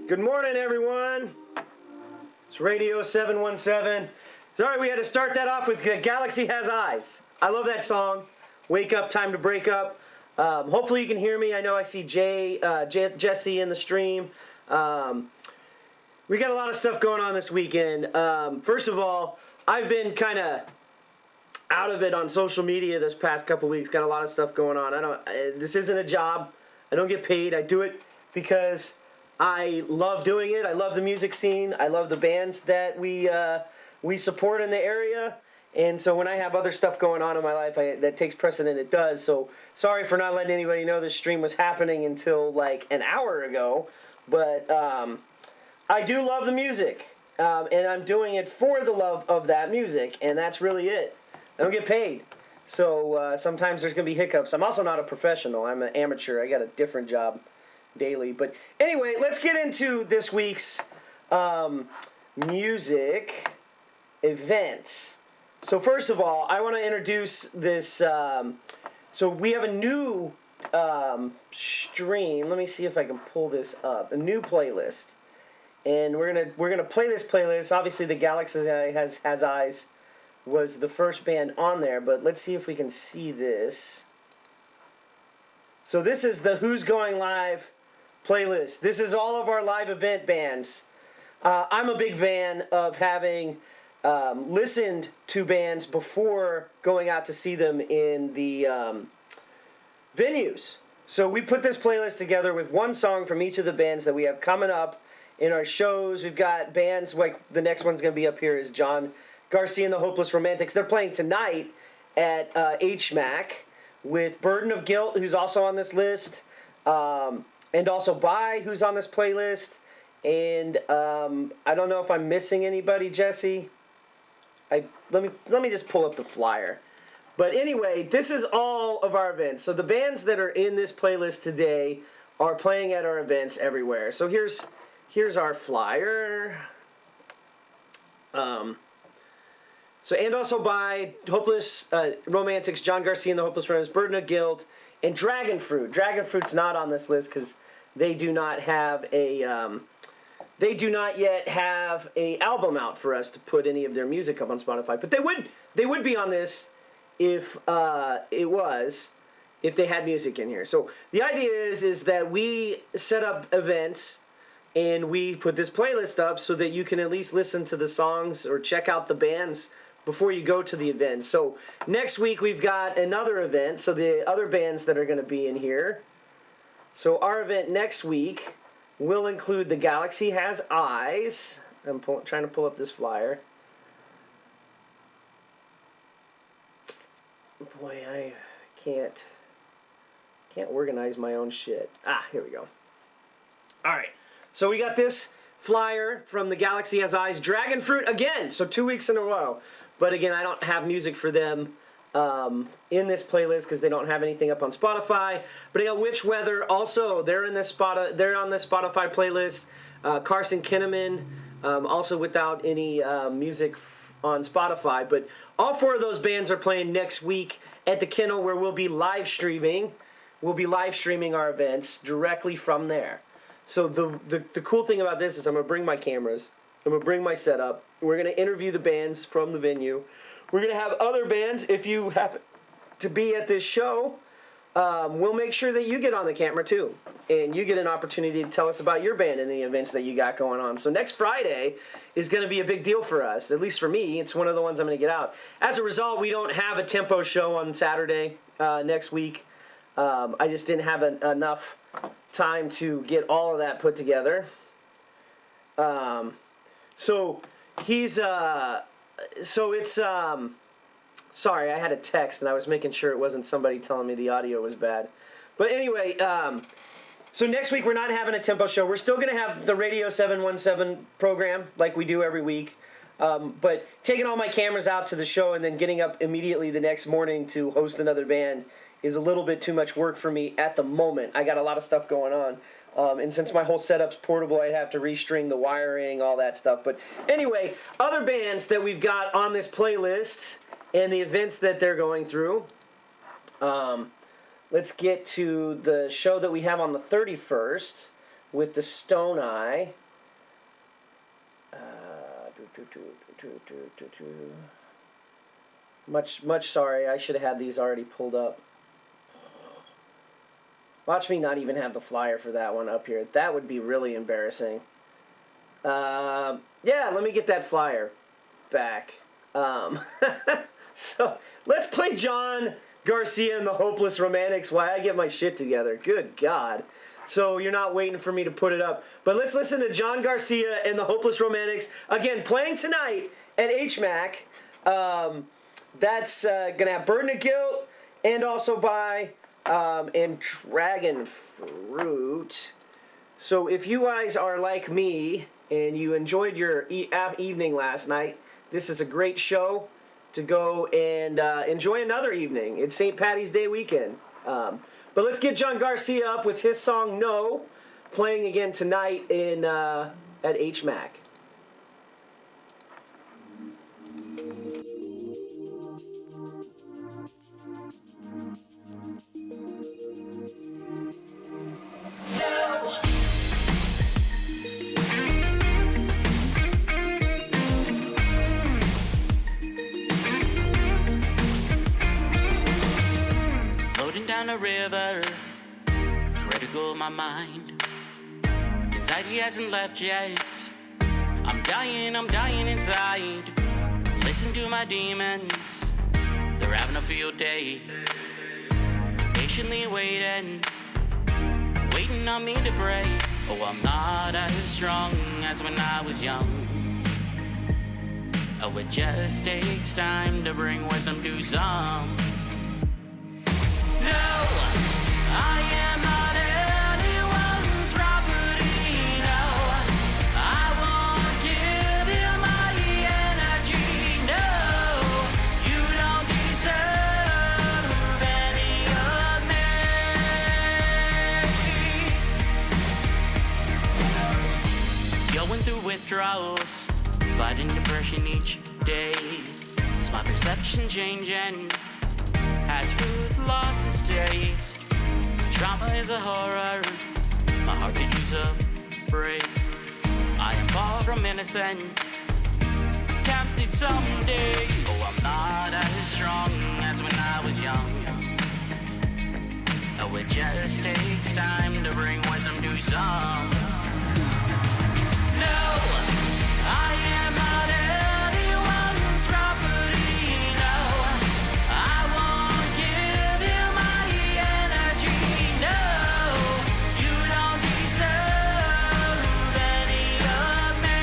Good morning, everyone. It's Radio 717. Sorry, we had to start that off with Galaxy Has Eyes. I love that song. Wake up, time to break up. Hopefully you can hear me. I know I see Jesse in the stream. We got a lot of stuff going on this weekend. First of all, I've been kind of out of it on social media this past couple weeks. Got a lot of stuff going on. This isn't a job. I don't get paid. I do it because I love doing it. I love the music scene. I love the bands that we support in the area. And so when I have other stuff going on in my life, that takes precedent. It does. So sorry for not letting anybody know this stream was happening until like an hour ago. But I do love the music. And I'm doing it for the love of that music. And that's really it. I don't get paid. So sometimes there's going to be hiccups. I'm also not a professional. I'm an amateur. I got a different job daily. But anyway, let's get into this week's music events. So first of all, I want to introduce this. So we have a new stream. Let me see if I can pull this up. A new playlist, and we're gonna play this playlist. Obviously, the Galaxy Has Eyes was the first band on there, but let's see if we can see this. So this is the Who's Going Live playlist. This is all of our live event bands. I'm a big fan of having listened to bands before going out to see them in the venues. So we put this playlist together with one song from each of the bands that we have coming up in our shows. We've got bands like the next one's going to be up here is John Garcia and the Hopeless Romantics. They're playing tonight at HMAC with Burden of Guilt, who's also on this list, and also By, who's on this playlist. And I don't know if I'm missing anybody, Jesse. Let me just pull up the flyer. But anyway, this is all of our events. So the bands that are in this playlist today are playing at our events everywhere. So here's our flyer. So and also By Hopeless Romantics, John Garcia and the Hopeless Romantics, Burden of Guilt, and Dragon Fruit. Dragon Fruit's not on this list because they do not have a they do not yet have a album out for us to put any of their music up on Spotify. But they would be on this if if they had music in here. So the idea is that we set up events and we put this playlist up so that you can at least listen to the songs or check out the bands before you go to the event. So next week we've got another event. So the other bands that are going to be in here. So our event next week will include the Galaxy Has Eyes. I'm trying to pull up this flyer. Boy, I can't organize my own shit. Here we go. All right. So we got this flyer from the Galaxy Has Eyes. Dragon Fruit again. So 2 weeks in a row. But again, I don't have music for them in this playlist because they don't have anything up on Spotify. But I got Witch Weather also. They're on this Spotify playlist. Carson Kinnaman also without any music on Spotify. But all four of those bands are playing next week at the Kennel, where we'll be live streaming. We'll be live streaming our events directly from there. So the cool thing about this is I'm going to bring my cameras. I'm going to bring my setup. We're going to interview the bands from the venue. We're going to have other bands. If you happen to be at this show, we'll make sure that you get on the camera too. And you get an opportunity to tell us about your band and the events that you got going on. So next Friday is going to be a big deal for us. At least for me, it's one of the ones I'm going to get out. As a result, we don't have a tempo show on Saturday next week. I just didn't have enough time to get all of that put together. So it's sorry, I had a text and I was making sure it wasn't somebody telling me the audio was bad. But anyway, so next week we're not having a tempo show. We're still going to have the Radio 717 program like we do every week. But taking all my cameras out to the show and then getting up immediately the next morning to host another band is a little bit too much work for me at the moment. I got a lot of stuff going on. And since my whole setup's portable, I'd have to restring the wiring, all that stuff. But anyway, other bands that we've got on this playlist and the events that they're going through. Let's get to the show that we have on the 31st with the Stone Eye. Much sorry. I should have had these already pulled up. Watch me not even have the flyer for that one up here. That would be really embarrassing. Yeah, let me get that flyer back. So, let's play John Garcia and the Hopeless Romantics while I get my shit together. Good God. So, you're not waiting for me to put it up. But let's listen to John Garcia and the Hopeless Romantics. Again, playing tonight at HMAC. That's going to have Burden of Guilt and also by... and Dragon Fruit. So if you guys are like me and you enjoyed your evening last night, this is a great show to go and enjoy another evening. It's St. Paddy's Day weekend. But let's get John Garcia up with his song No, playing again tonight in at HMAC. Down a river, critical my mind. Anxiety hasn't left yet. I'm dying inside. Listen to my demons, they're having a field day. Patiently waiting on me to break. Oh, I'm not as strong as when I was young. Oh, it just takes time to bring wisdom to some. No, I am not anyone's property. No, I won't give you my energy. No, you don't deserve any of me. Going through withdrawals, fighting depression each day. Is my perception changing? Has food lost its taste? Trauma is a horror. My heart could use a break. I am far from innocent, tempted some days. Oh, I'm not as strong as when I was young. Oh, it just takes time to bring wisdom to some. No, I am not anyone's property. No, I won't give you my energy. No, you don't deserve any of me.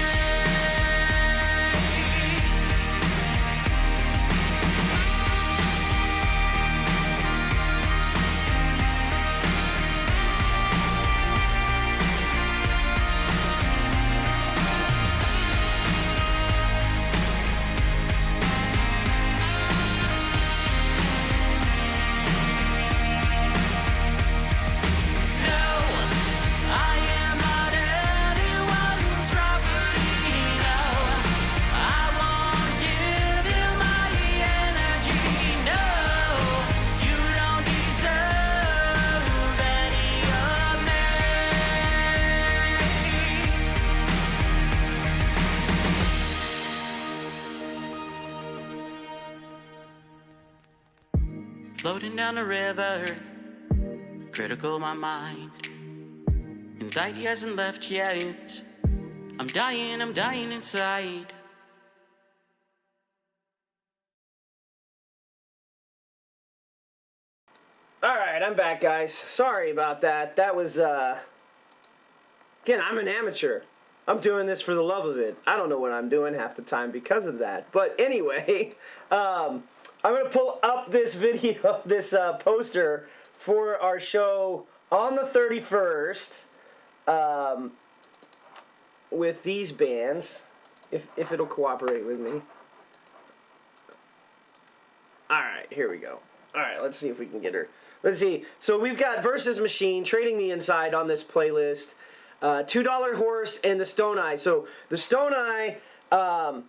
Floating down a river, critical my mind. Anxiety hasn't left yet. I'm dying inside. Alright, I'm back, guys. Sorry about that. That was, again, I'm an amateur. I'm doing this for the love of it. I don't know what I'm doing half the time because of that. But anyway, I'm going to pull up this video, this poster for our show on the 31st with these bands, if it'll cooperate with me. Alright, here we go. Alright, let's see if we can get her. Let's see. So we've got Versus Machine, Trading the Inside on this playlist. $2 Horse and the Stone Eye. So the Stone Eye, $2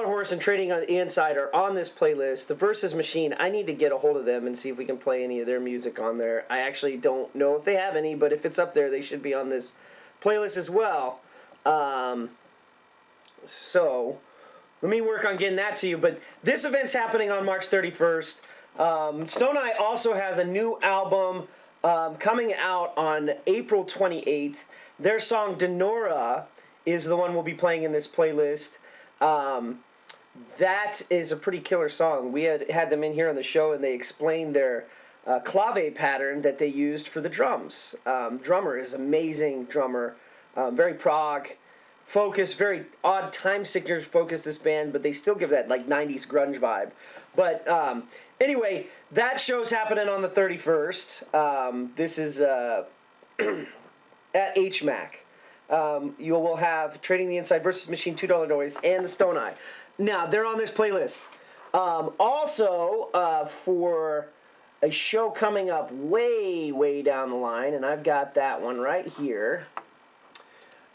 Horse and Trading on the Inside are on this playlist. The Versus Machine, I need to get a hold of them and see if we can play any of their music on there. I actually don't know if they have any, but if it's up there, they should be on this playlist as well. So let me work on getting that to you. But this event's happening on March 31st. Stone Eye also has a new album coming out on April 28th. Their song Denora is the one we'll be playing in this playlist. That is a pretty killer song. We had them in here on the show, and they explained their clave pattern that they used for the drums. Drummer is amazing drummer, very prog focused, very odd time signatures focus this band, but they still give that like 90s grunge vibe. But anyway, that show's happening on the 31st. This is at HMAC. You will have Trading the Inside versus Machine, $2 Noise, and the Stone Eye. Now, they're on this playlist. Also, for a show coming up way, way down the line, and I've got that one right here.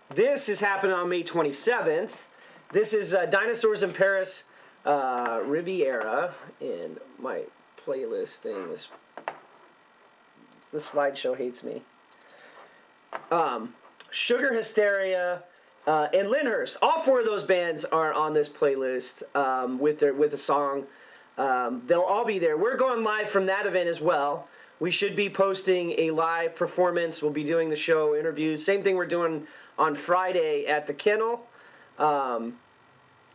This is happening on May 27th. This is Dinosaurs in Paris Riviera, and my playlist thing is... The slideshow hates me. Sugar Hysteria, and Lyndhurst. All four of those bands are on this playlist with a song. They'll all be there. We're going live from that event as well. We should be posting a live performance. We'll be doing the show interviews. Same thing we're doing on Friday at the Kennel.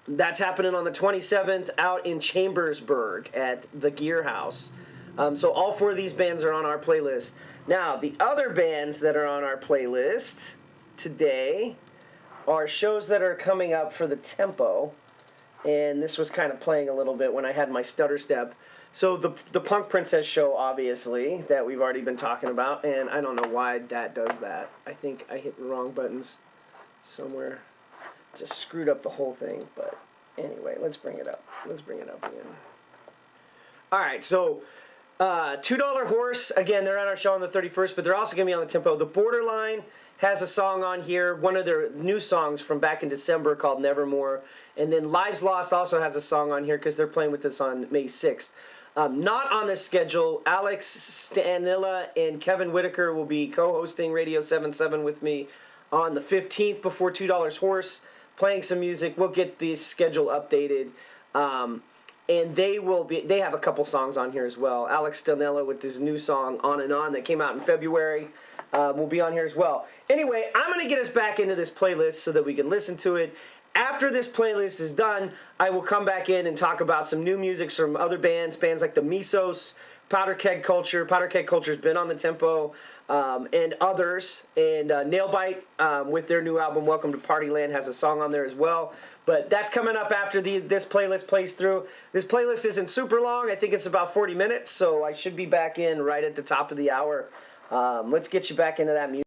That's happening on the 27th out in Chambersburg at the Gear House. So all four of these bands are on our playlist. Now, the other bands that are on our playlist today are shows that are coming up for the Tempo. And this was kind of playing a little bit when I had my stutter step. So the Punk Princess show, obviously, that we've already been talking about. And I don't know why that does that. I think I hit the wrong buttons somewhere. Just screwed up the whole thing. But anyway, let's bring it up. Let's bring it up again. All right, so... $2 Horse, again, they're at our show on the 31st, but they're also going to be on the Tempo. The Borderline has a song on here, one of their new songs from back in December called Nevermore. And then Lives Lost also has a song on here because they're playing with us on May 6th. Not on this schedule, Alex Stanilla and Kevin Whitaker will be co-hosting Radio 77 with me on the 15th before $2 Horse, playing some music. We'll get the schedule updated. And they have a couple songs on here as well. Alex Stanella with his new song, On and On, that came out in February, will be on here as well. Anyway, I'm going to get us back into this playlist so that we can listen to it. After this playlist is done, I will come back in and talk about some new music from other bands like the Misos, Powder Keg Culture. Powder Keg Culture's been on the Tempo, and others. And Nailbite, with their new album, Welcome to Partyland, has a song on there as well. But that's coming up after this playlist plays through. This playlist isn't super long. I think it's about 40 minutes, so I should be back in right at the top of the hour. Let's get you back into that music.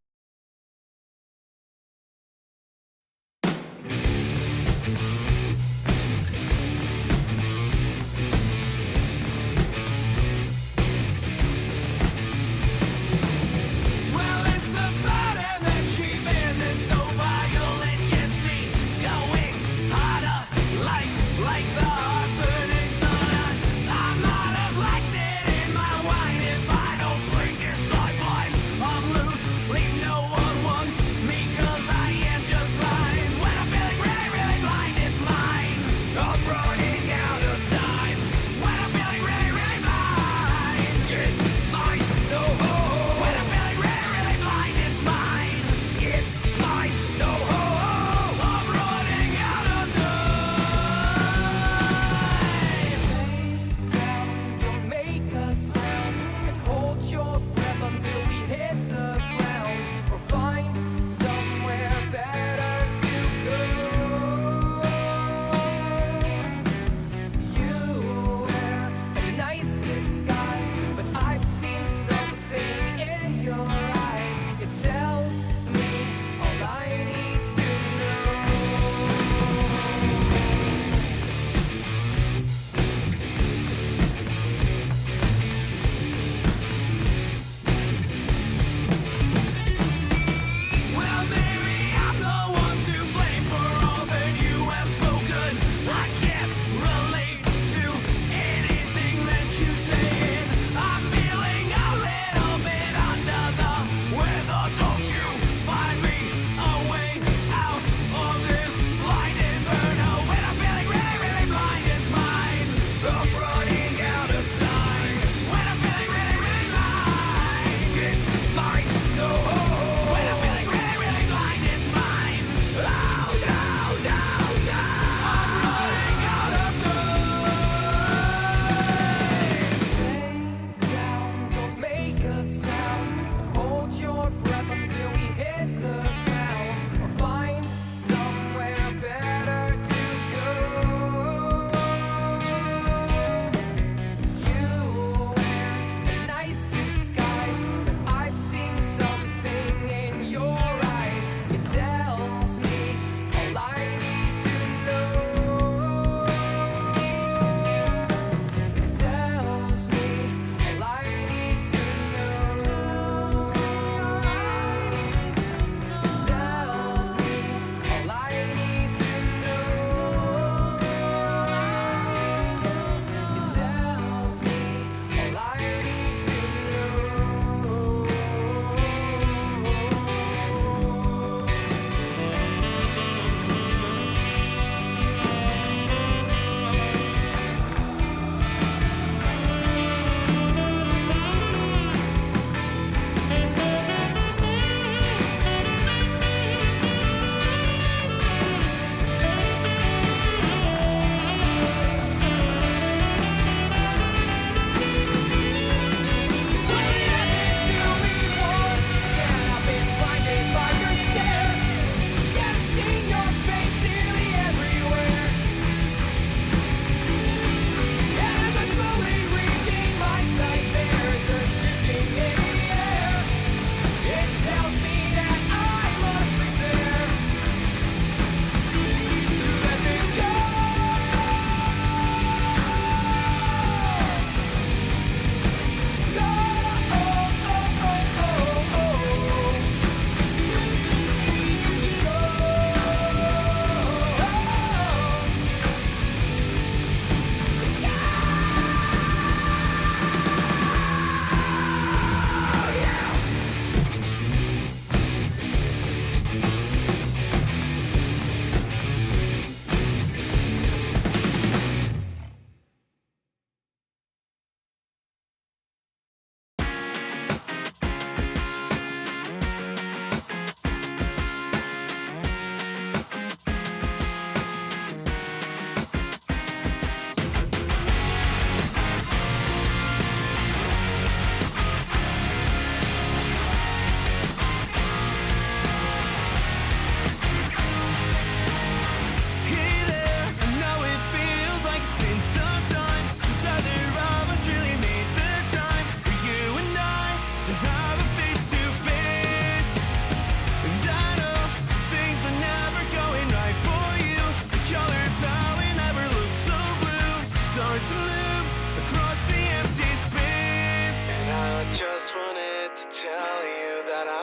Say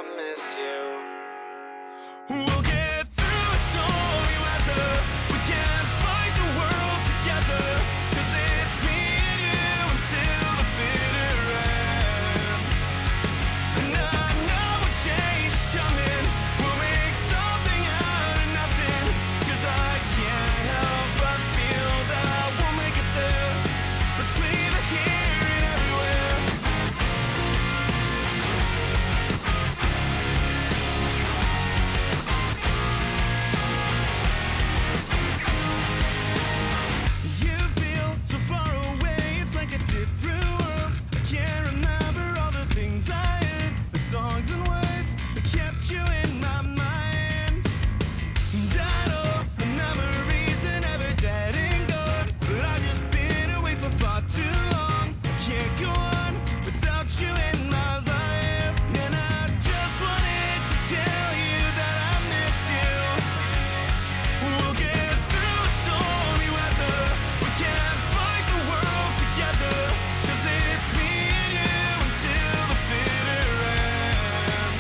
I miss you. We'll get through stormy weather. We can fight the world together. 'Cause it's me and you until the bitter end. And I know a change is coming. We'll make something out of nothing. 'Cause I can't help but feel that we'll make it there. Between the here and everywhere. You feel so far away, it's like a different world. I can't remember all the things I heard, the songs and words that kept you in my mind. And I know the memories are never dead and gone, but I've just been away for far too long. I can't go on without you in my life. And I just wanted to tell you that I miss you. We'll get through stormy weather. We can fight the world together. 'Cause it's me and you until the bitter end.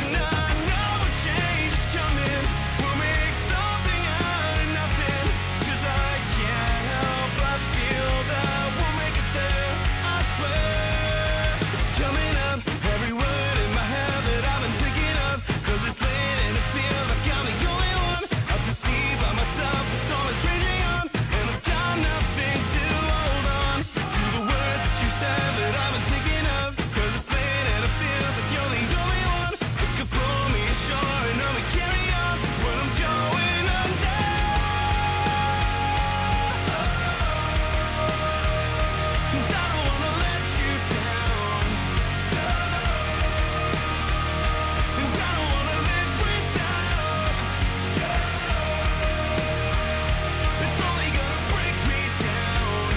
And I know a change is coming. We'll make something out of nothing. 'Cause I can't help but feel that we'll make it there. I swear it's coming up. Every word in my head that I've been thinking of. 'Cause it's late and it feels like I'm the only one out to sea by myself. The storm is raging on, and I've got nothing to hold on to the words that you said that I've been thinking of. 'Cause it's late and it feels like you're the only one that could pull me ashore and help me carry on when I'm going under. And I don't wanna let you down. And I don't wanna live without. It's only gonna break me down.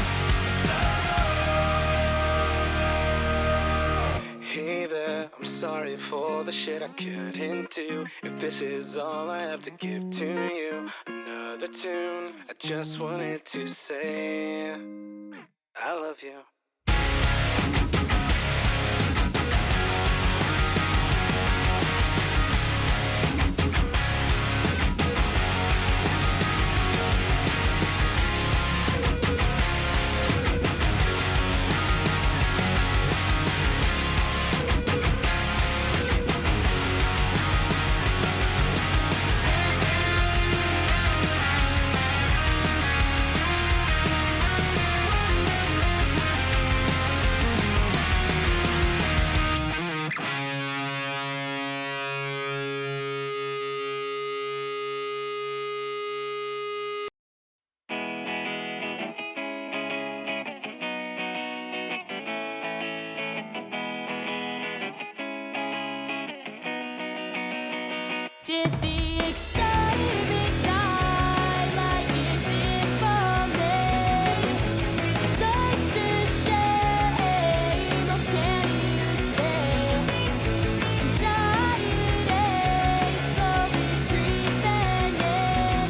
Hey there, I'm sorry for the shit I couldn't do. If this is all I have to give to you, another tune. I just wanted to say I love you. Did the excitement die like it did for me? Such a shame, what can you say? Anxiety slowly creeping in,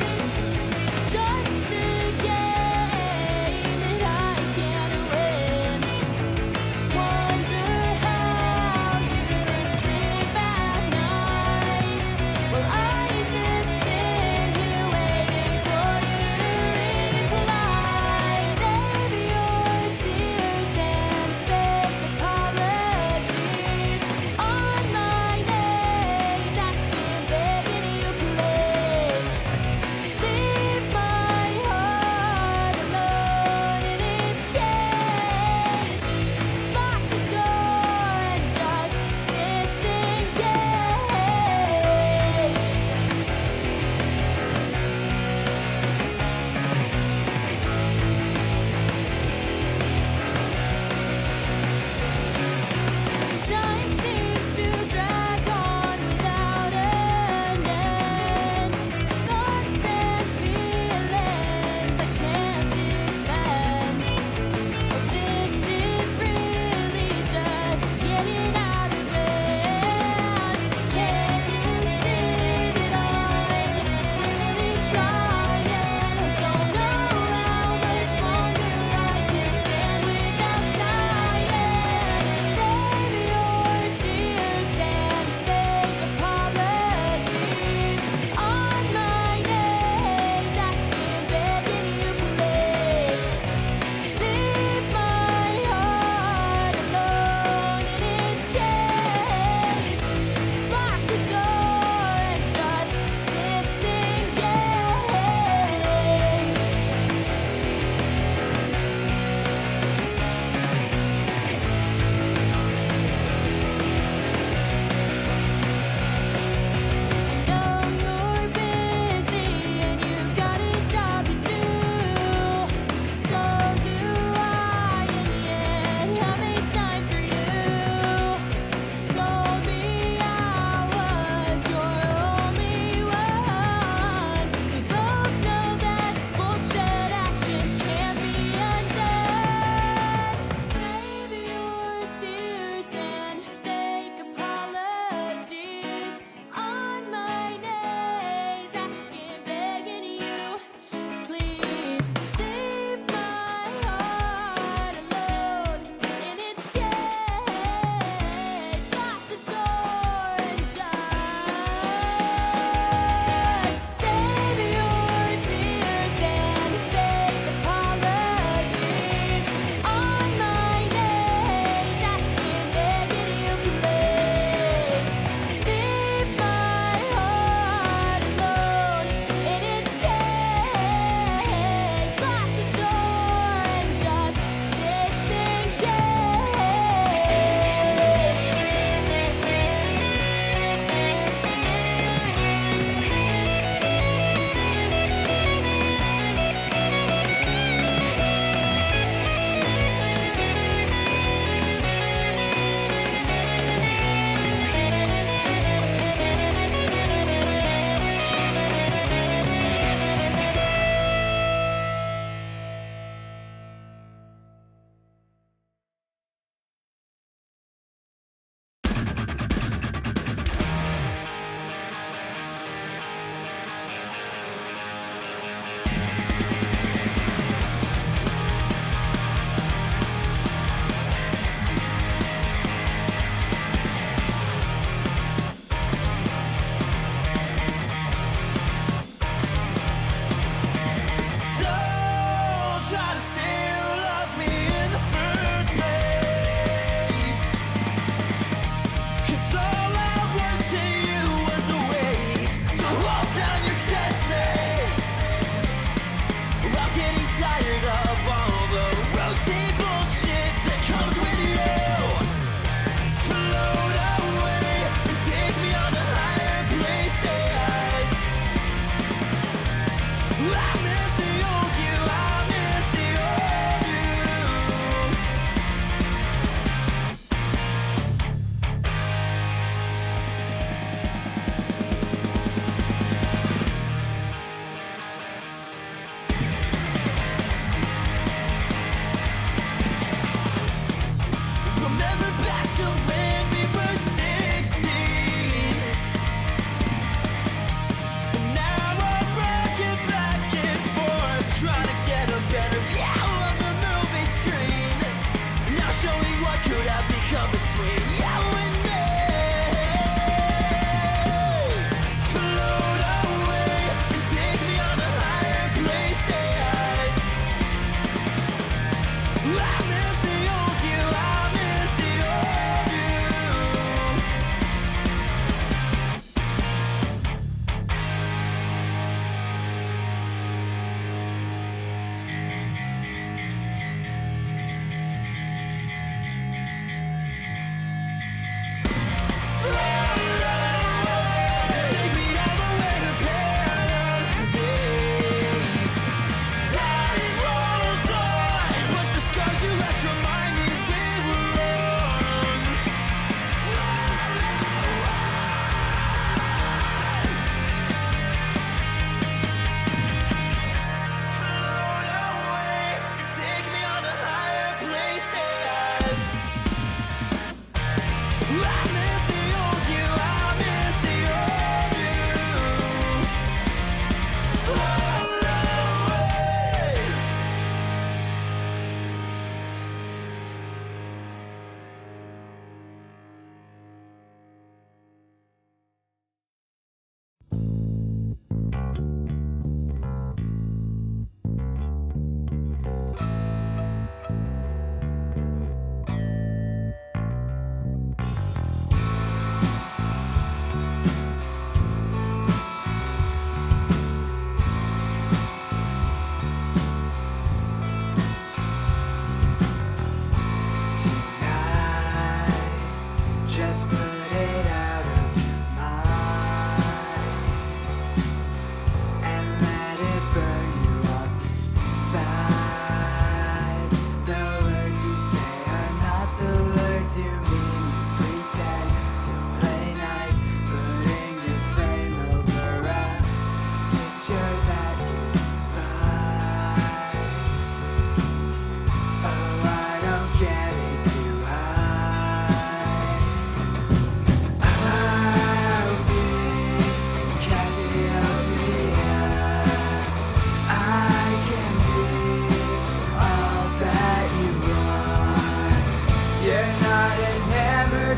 just a game that I can't win. Wonder how you sleep at night. Well, I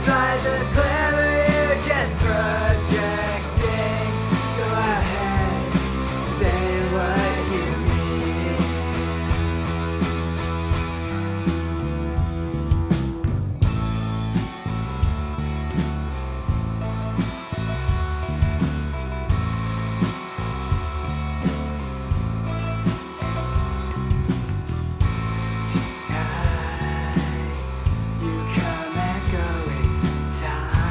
fight the clever, you're just projecting. Go ahead, say what you mean. Tonight, you come and go with time.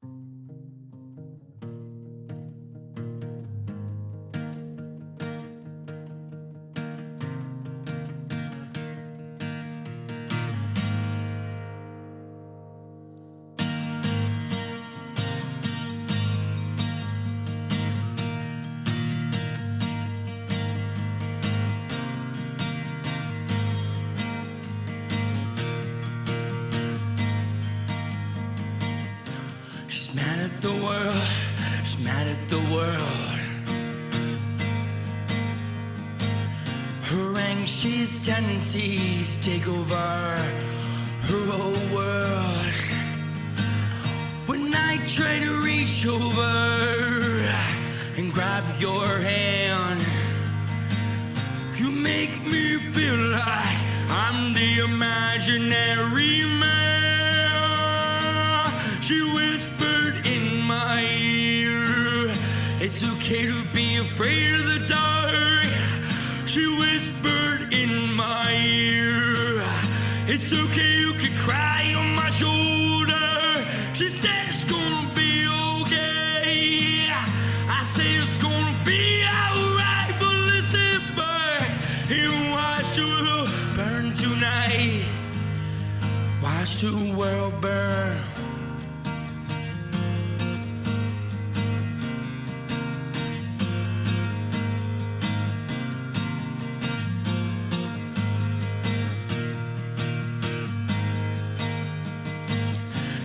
She's mad at the world, she's mad at the world. Her anxious tendencies take over her whole world. When I try to reach over and grab your hand, you make me feel like I'm the imaginary man. She whispered in my ear, it's okay to be afraid of the dark. She whispered in my ear, it's okay, you can cry on my shoulder. She said it's gonna be okay. I say it's gonna be alright, but listen back and watch the world burn tonight. Watch the world burn.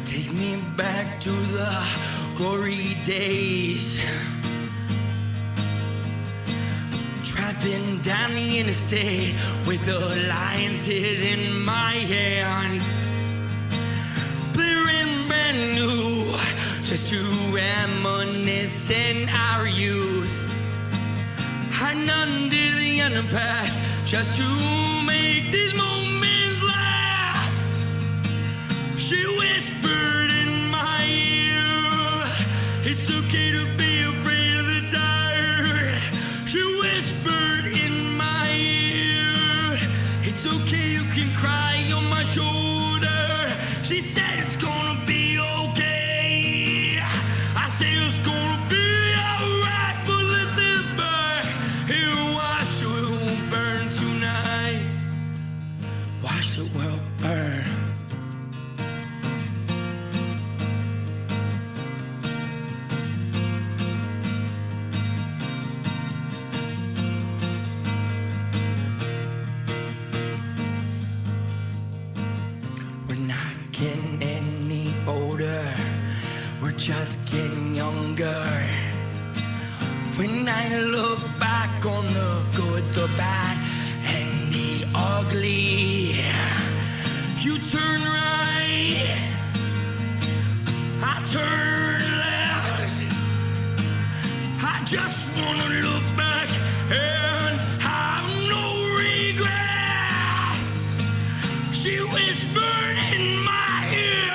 Take me back to the glory days. Driving down the interstate with the lion's head in my hand. Blaring brand new, just to reminisce in our youth. Hiding under the underpass, just to make these moments last. She whispered in my ear, it's okay to be afraid of the dark. She whispered in my ear, it's okay, you can cry on my shoulder. She said it's gonna be okay. I say it's gonna be alright, but listen back and watch the world burn tonight. Watch the world burn. We're not getting any older, we're just getting younger. When I look back on the good, the bad, and the ugly, you turn right, I turn left. I just wanna look back and have no regrets. She whispered in my ear,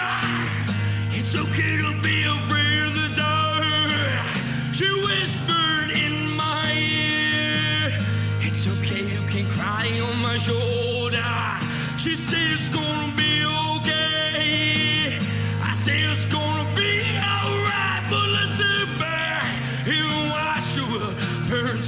it's okay to be afraid of the dark. She whispered in my ear, it's okay, you can cry on my shoulder. She said it's gonna be okay. I say it's gonna be alright, but listen back and watch the world burn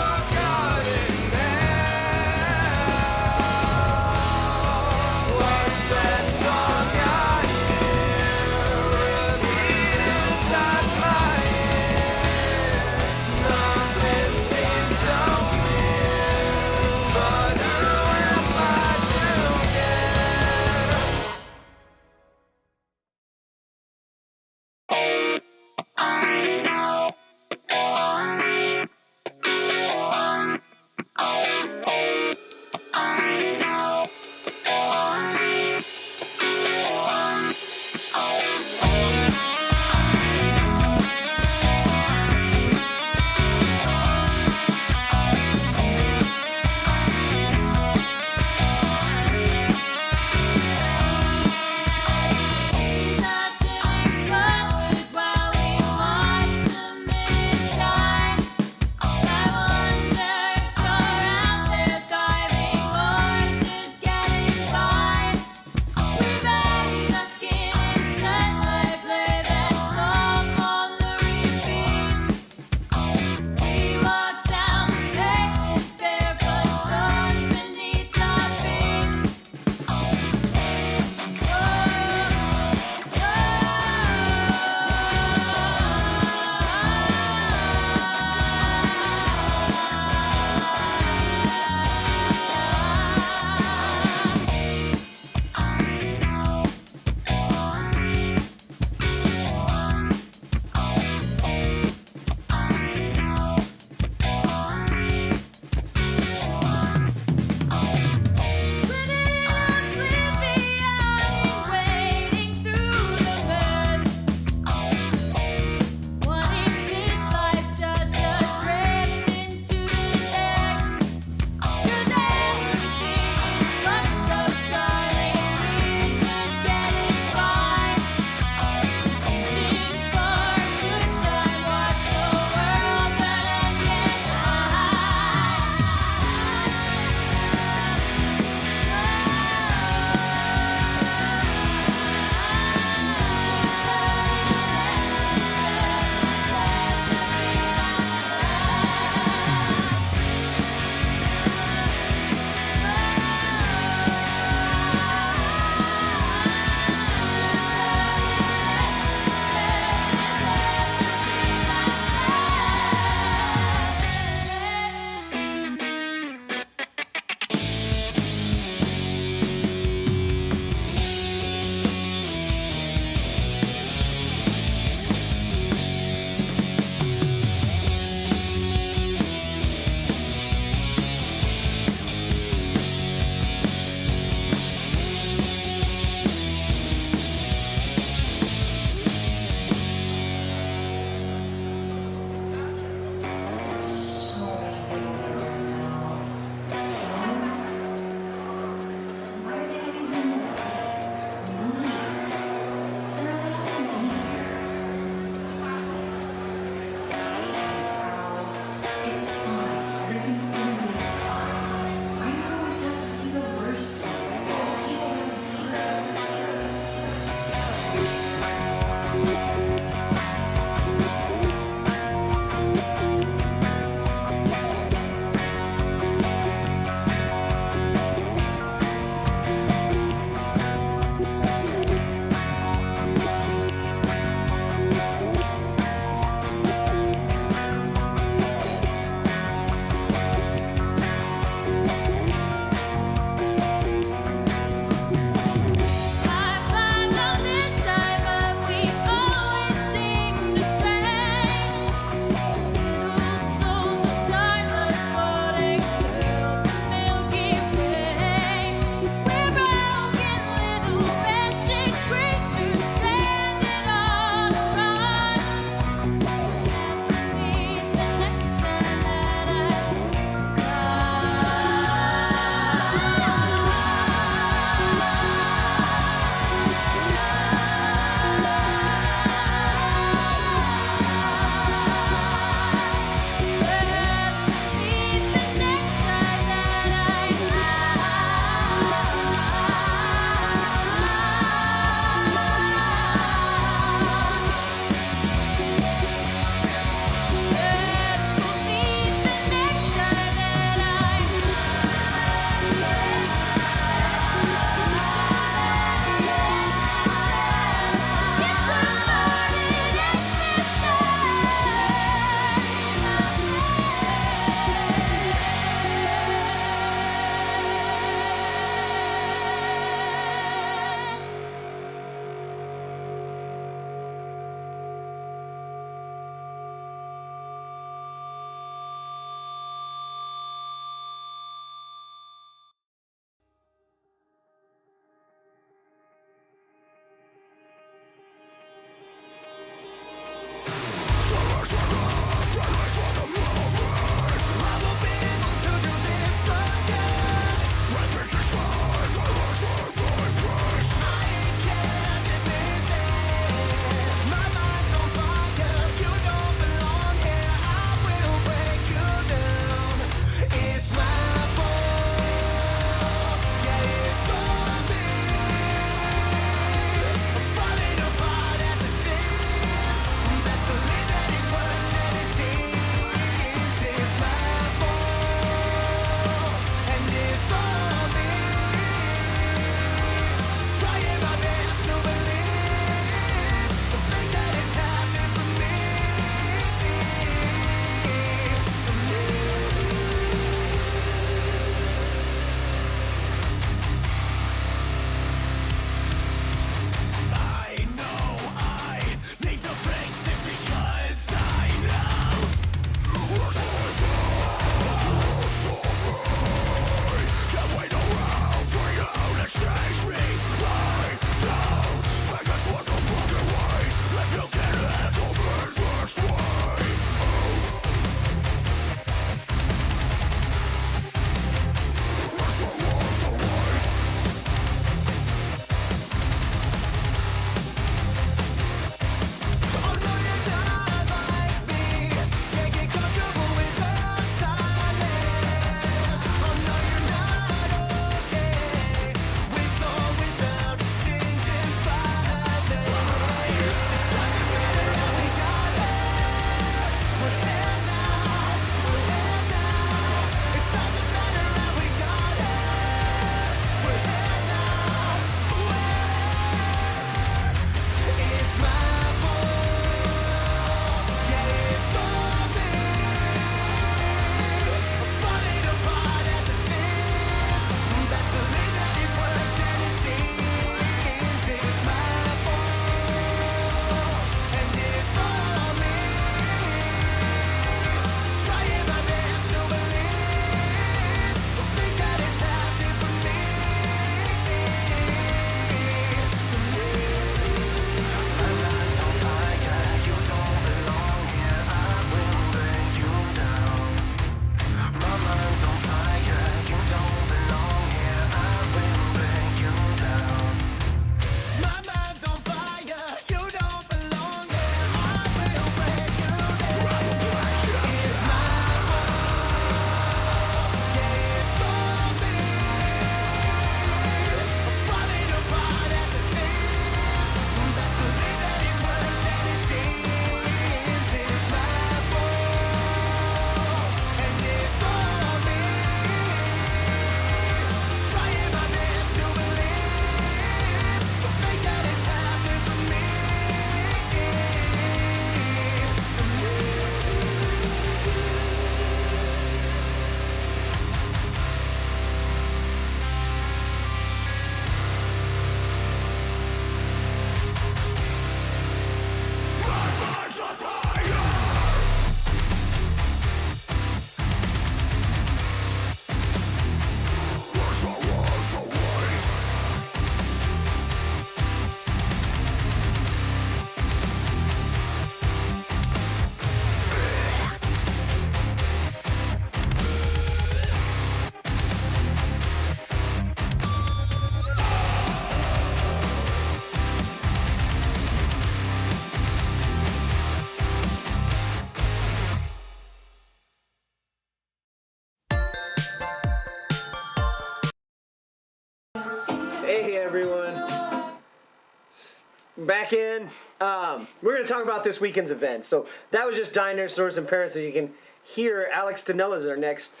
back in. We're going to talk about this weekend's event. So that was just Dinosaurs in Paris. As you can hear, Alex Tonella is our next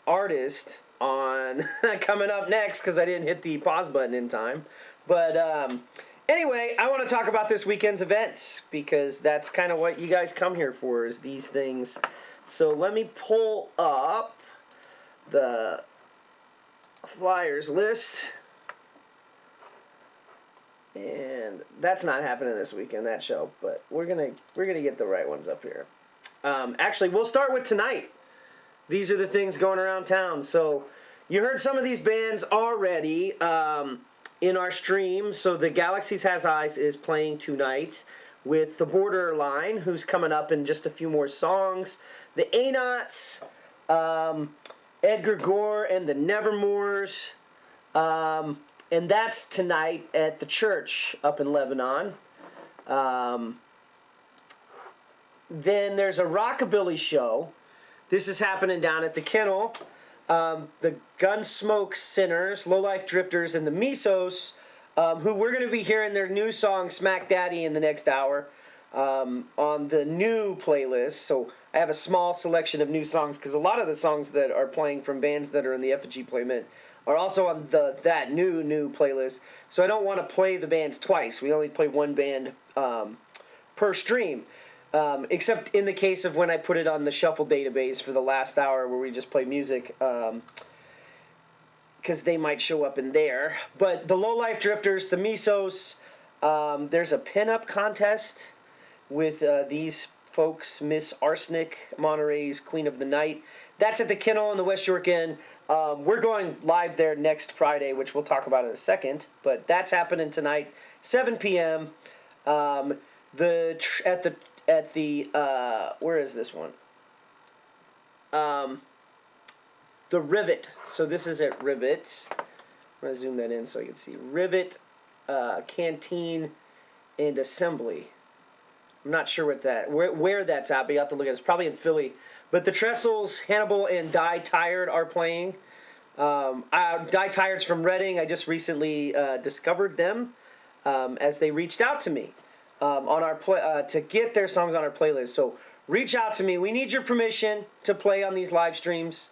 artist on coming up next because I didn't hit the pause button in time. But anyway, I want to talk about this weekend's events because that's kind of what you guys come here for, is these things. So let me pull up the flyers list. And that's not happening this weekend, that show, but we're gonna get the right ones up here. Actually, we'll start with tonight. These are the things going around town. So you heard some of these bands already in our stream. So the Galaxies Has Eyes is playing tonight with the Borderline, who's coming up in just a few more songs. The Anots, Edgar Gore and the Nevermores. And that's tonight at the church up in Lebanon. Then there's a rockabilly show. This is happening down at the Kennel. The Gunsmoke Sinners, Lowlife Drifters, and the Misos, who we're going to be hearing their new song Smack Daddy in the next hour on the new playlist. So I have a small selection of new songs because a lot of the songs that are playing from bands that are in the Effigy Playment are also on that new playlist. So I don't want to play the bands twice. We only play one band per stream. Except in the case of when I put it on the shuffle database for the last hour where we just play music, because they might show up in there. But the Lowlife Drifters, the Misos, there's a pinup contest with these folks, Miss Arsenic, Monterey's Queen of the Night. That's at the Kennel in the West York Inn. We're going live there next Friday, which we'll talk about in a second. But that's happening tonight, 7 p.m. Where is this one? The Rivet. So this is at Rivet. I'm going to zoom that in so you can see. Rivet, Canteen, and Assembly. I'm not sure where that's at, but you have to look at it. It's probably in Philly. But the Trestles, Hannibal, and Die Tired are playing. Die Tired's from Reading. I just recently discovered them as they reached out to me on our to get their songs on our playlist. So reach out to me. We need your permission to play on these live streams.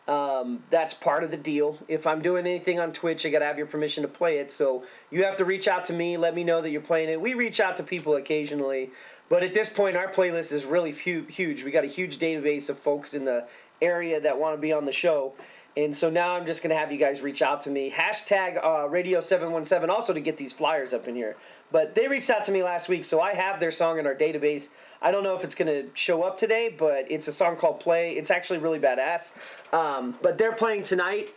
That's part of the deal. If I'm doing anything on Twitch, I gotta have your permission to play it. So you have to reach out to me. Let me know that you're playing it. We reach out to people occasionally. But at this point, our playlist is really huge. We got a huge database of folks in the area that want to be on the show. And so now I'm just going to have you guys reach out to me. Hashtag Radio717 also to get these flyers up in here. But they reached out to me last week, so I have their song in our database. I don't know if it's going to show up today, but it's a song called Play. It's actually really badass. But they're playing tonight.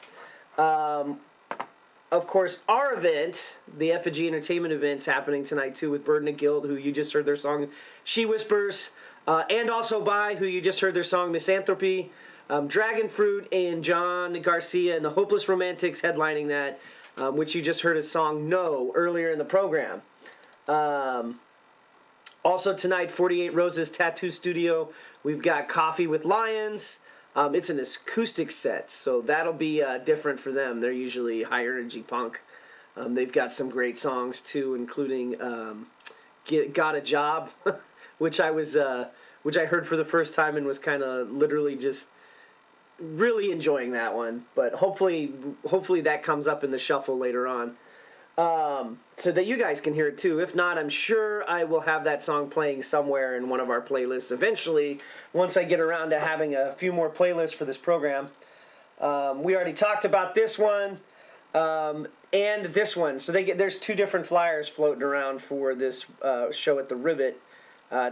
Of course, our event, the Effigy Entertainment Event's happening tonight, too, with Burden of Guilt, who you just heard their song, She Whispers, and also by, who you just heard their song, Misanthropy, Dragon Fruit, and John Garcia and the Hopeless Romantics headlining that, which you just heard his song, No, earlier in the program. Also tonight, 48 Roses Tattoo Studio, we've got Coffee with Lions. It's an acoustic set, so that'll be different for them. They're usually higher energy punk. They've got some great songs too, including "Got a Job," which I heard for the first time and was kind of literally just really enjoying that one. But hopefully that comes up in the shuffle later on, so that you guys can hear it too. If not, I'm sure I will have that song playing somewhere in one of our playlists eventually, once I get around to having a few more playlists for this program. We already talked about this one and this one. So there's two different flyers floating around for this show at the Rivet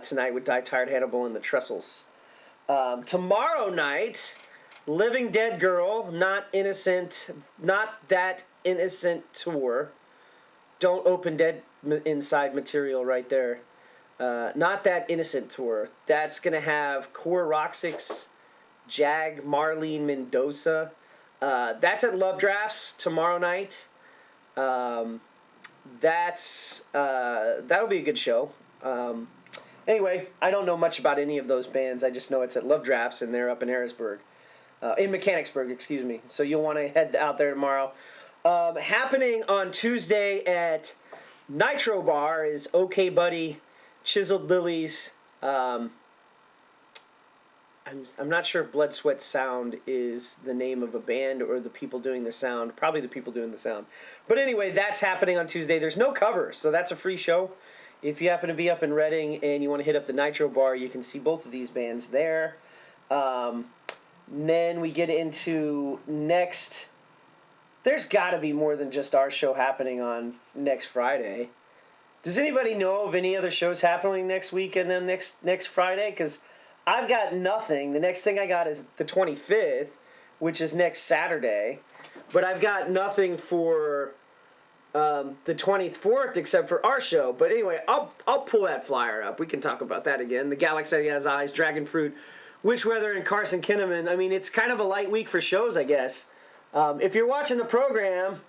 tonight with Die Tired, Hannibal, and the Trestles. Tomorrow night, Living Dead Girl, Not That Innocent Tour. Don't Open Dead Inside material right there. Not That Innocent Tour. That's going to have Core Roxix, Jag, Marlene Mendoza. That's at Love Drafts tomorrow night. That'll be a good show. Anyway, I don't know much about any of those bands. I just know it's at Love Drafts, and they're up in Harrisburg. In Mechanicsburg, excuse me. So you'll want to head out there tomorrow. Happening on Tuesday at Nitro Bar is OK Buddy, Chiseled Lilies. I'm not sure if Blood Sweat Sound is the name of a band or the people doing the sound. Probably the people doing the sound. But anyway, that's happening on Tuesday. There's no cover, so that's a free show. If you happen to be up in Reading and you want to hit up the Nitro Bar, you can see both of these bands there. Then we get into next. There's got to be more than just our show happening on next Friday. Does anybody know of any other shows happening next week and then next Friday? Because I've got nothing. The next thing I got is the 25th, which is next Saturday. But I've got nothing for the 24th except for our show. But anyway, I'll pull that flyer up. We can talk about that again. The Galaxy Has Eyes, Dragon Fruit, Wishweather, and Carson Kinnaman. I mean, it's kind of a light week for shows, I guess. If you're watching the program,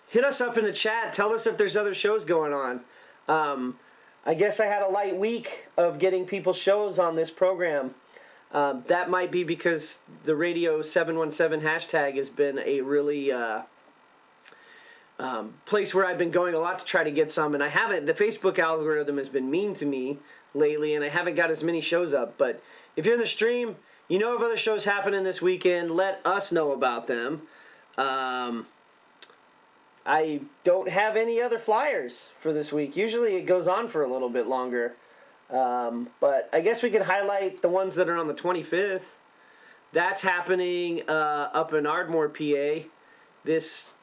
hit us up in the chat. Tell us if there's other shows going on. I guess I had a light week of getting people shows on this program. That might be because the Radio 717 hashtag has been a really place where I've been going a lot to try to get some, and I haven't. The Facebook algorithm has been mean to me lately, and I haven't got as many shows up. But if you're in the stream, you know of other shows happening this weekend, let us know about them. I don't have any other flyers for this week. Usually it goes on for a little bit longer. But I guess we could highlight the ones that are on the 25th. That's happening up in Ardmore, PA. This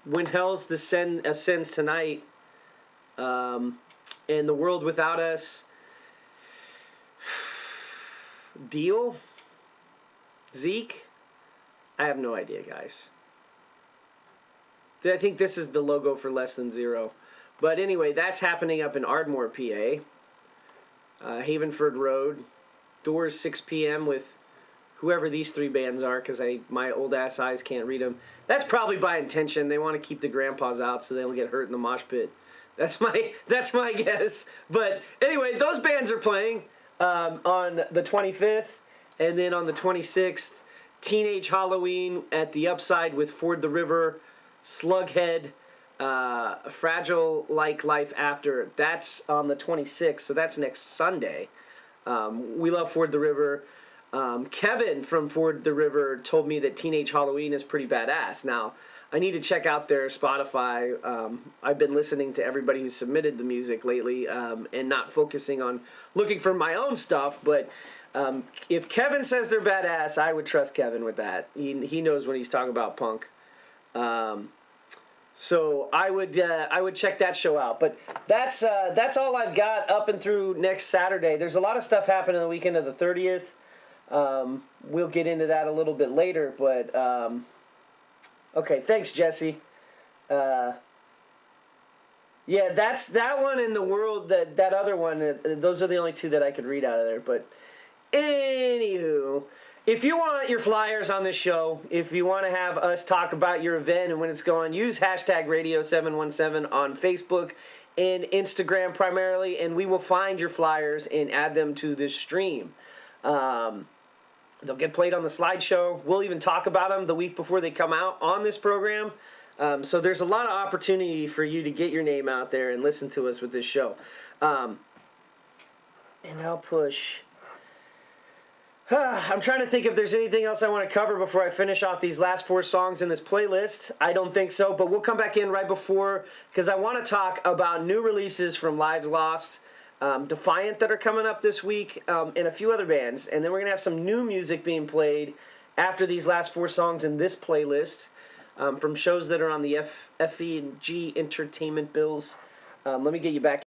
When Hell's Ascends Tonight. And The World Without Us. Deal? Zeke? I have no idea, guys. I think this is the logo for Less Than Zero. But anyway, that's happening up in Ardmore, PA. Havenford Road. Doors 6 p.m. with whoever these three bands are, because my old ass eyes can't read them. That's probably by intention. They want to keep the grandpas out so they don't get hurt in the mosh pit. That's my guess. But anyway, those bands are playing on the 25th, and then on the 26th, Teenage Halloween at the Upside with Ford the River, Slughead, Fragile Like Life After. That's on the 26th, so that's next Sunday. We love Ford the River. Kevin from Ford the River told me that Teenage Halloween is pretty badass. Now, I need to check out their Spotify. I've been listening to everybody who submitted the music lately and not focusing on looking for my own stuff, but if Kevin says they're badass, I would trust Kevin with that. He knows when he's talking about punk. So I would check that show out. But that's all I've got up and through next Saturday. There's a lot of stuff happening the weekend of the 30th. We'll get into that a little bit later. But okay, thanks, Jesse. Yeah, that's that one in the world. That other one. Those are the only two that I could read out of there. But anywho, if you want your flyers on this show, if you want to have us talk about your event and when it's going, use hashtag Radio717 on Facebook and Instagram primarily, and we will find your flyers and add them to this stream. They'll get played on the slideshow. We'll even talk about them the week before they come out on this program. So there's a lot of opportunity for you to get your name out there and listen to us with this show. And I'll push. I'm trying to think if there's anything else I want to cover before I finish off these last 4 songs in this playlist. I don't think so, but we'll come back in right before, because I want to talk about new releases from Lives Lost, Defiant that are coming up this week, and a few other bands. And then we're going to have some new music being played after these last 4 songs in this playlist from shows that are on the Effigy Entertainment bills. Let me get you back.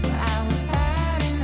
I was hiding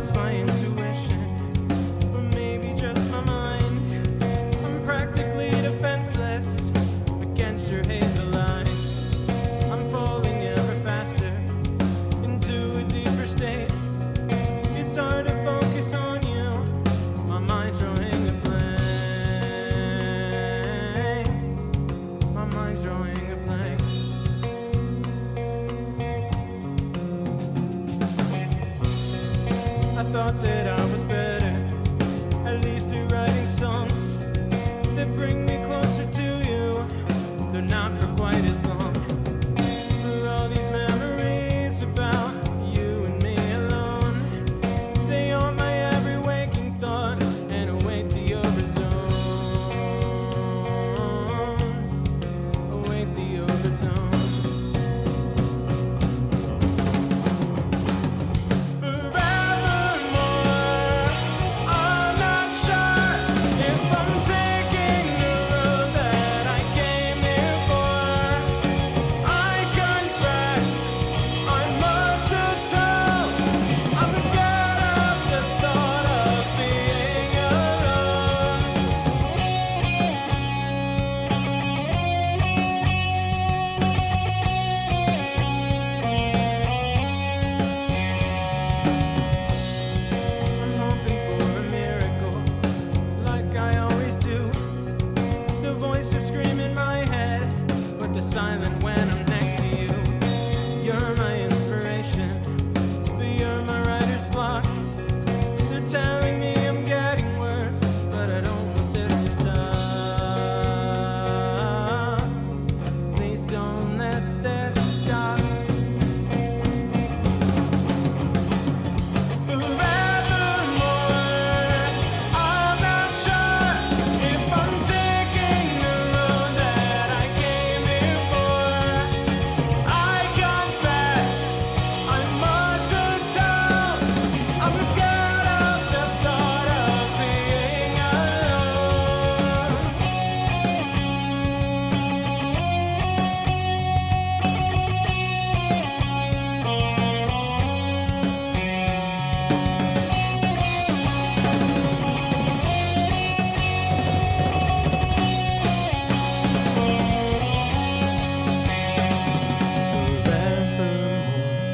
it's my intuition, or maybe just my mind. I'm practically defenseless against your hazel eyes. I'm falling ever faster into a deeper state. It's hard to focus on you. My mind's drawing a blank. My mind's drawing a blank. I thought that I was better, at least at writing songs that bring me closer to you. They're not for quite as long. For all these memories about you and me alone, they are my every waking thought and await the overtones. Await the overtones. Forevermore, I'm not sure if I'm taking the road that I came here for. I confess, I must have told. I'm scared of the thought of being alone. I'm hoping for a miracle, like I always do. The voices scream in my head, but they're silent when I'm next to you. You're my inspiration, but you're my writer's block. They're telling me I'm getting worse, but I don't want this to stop. Please don't let this stop. Forevermore, I'm not sure if I'm taking the road that I came here for. I confess, I must have told. I'm scared of the thought of being alone. Forevermore,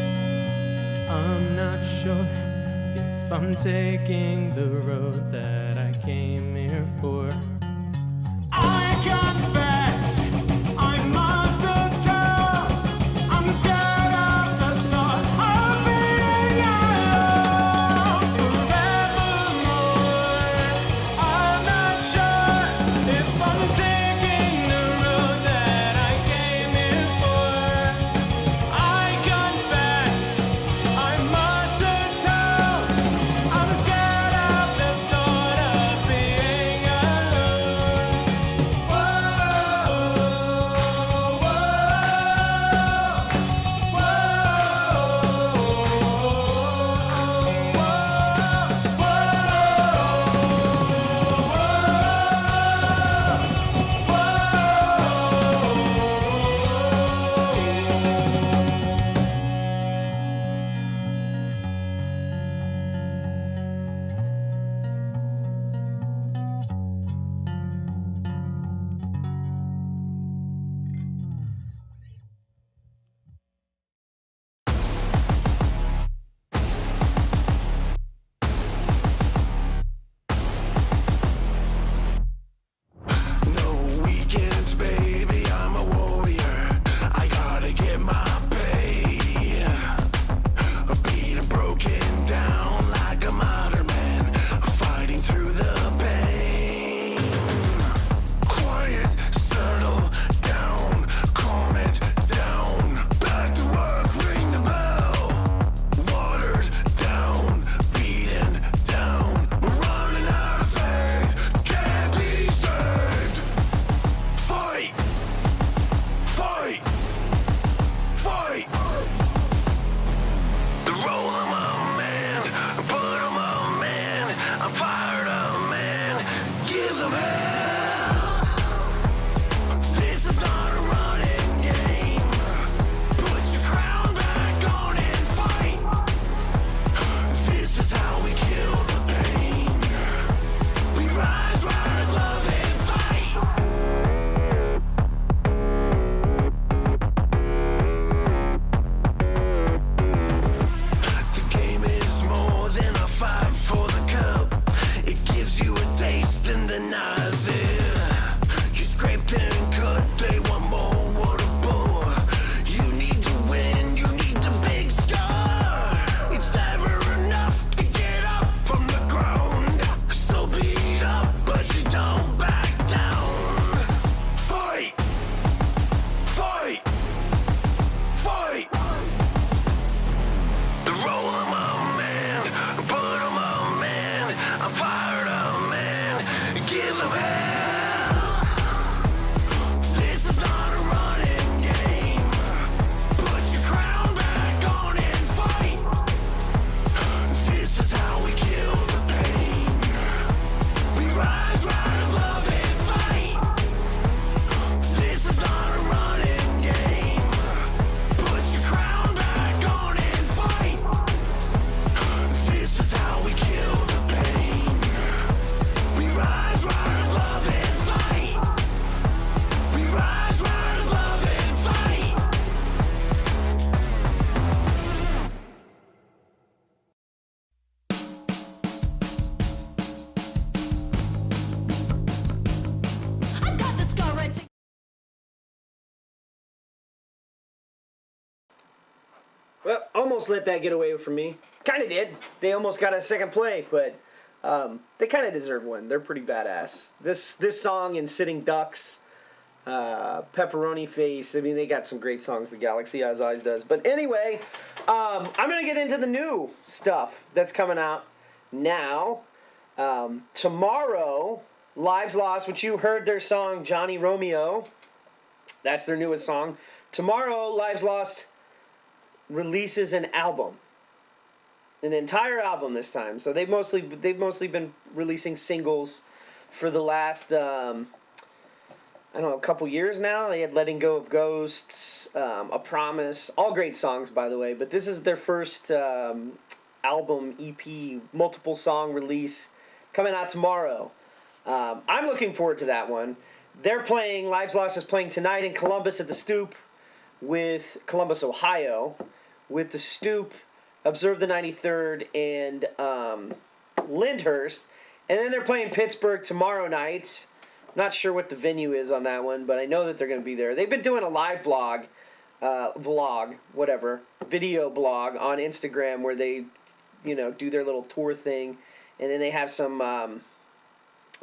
I'm not sure if I'm taking the road that I came here for. I confess, I must have told. I'm scared of the thought of being alone. Forevermore, I'm not sure if I'm taking the road that I came here for. I confess, I must have told. I'm scared of the thought of being alone. Whoa. Well, almost let that get away from me. Kind of did. They almost got a second play, but they kind of deserve one. They're pretty badass. This song and Sitting Ducks, Pepperoni Face. I mean, they got some great songs. The Galaxy Has Eyes does. But anyway, I'm gonna get into the new stuff that's coming out now. Tomorrow, Lives Lost, which you heard their song Johnny Romeo. That's their newest song. Tomorrow, Lives Lost releases an album, an entire album this time. So they've mostly been releasing singles for the last I don't know, a couple years now. They had Letting Go of Ghosts, A Promise, all great songs by the way. But this is their first album EP, multiple song release coming out tomorrow. I'm looking forward to that one. They're playing, Lives Lost is playing tonight in Columbus at the Stoop with Columbus, Ohio, with the Stoop, Observe the 93rd, and Lyndhurst. And then they're playing Pittsburgh tomorrow night. Not sure what the venue is on that one, but I know that they're going to be there. They've been doing a live video blog on Instagram where they, do their little tour thing. And then they have some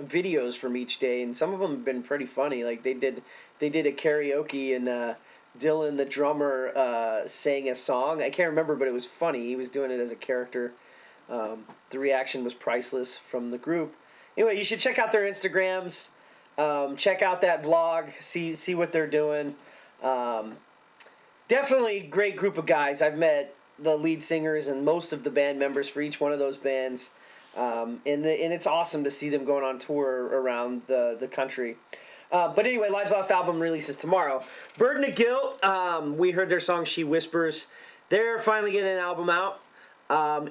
videos from each day, and some of them have been pretty funny. Like they did a karaoke, and Dylan, the drummer, sang a song. I can't remember, but it was funny. He was doing it as a character. The reaction was priceless from the group. Anyway, you should check out their Instagrams. Check out that vlog. See what they're doing. Definitely a great group of guys. I've met the lead singers and most of the band members for each one of those bands. And it's awesome to see them going on tour around the country. But anyway, Lives Lost album releases tomorrow. Burden of Guilt, we heard their song She Whispers. They're finally getting an album out.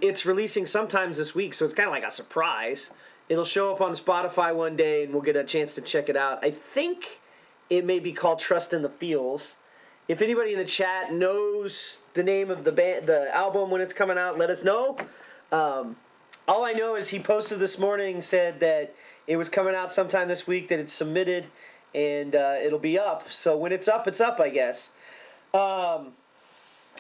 It's releasing sometimes this week, so it's kind of like a surprise. It'll show up on Spotify one day, and we'll get a chance to check it out. I think it may be called Trust in the Feels. If anybody in the chat knows the name of the album when it's coming out, let us know. All I know is he posted this morning, said that it was coming out sometime this week, that it's submitted, and it'll be up. So when it's up, I guess.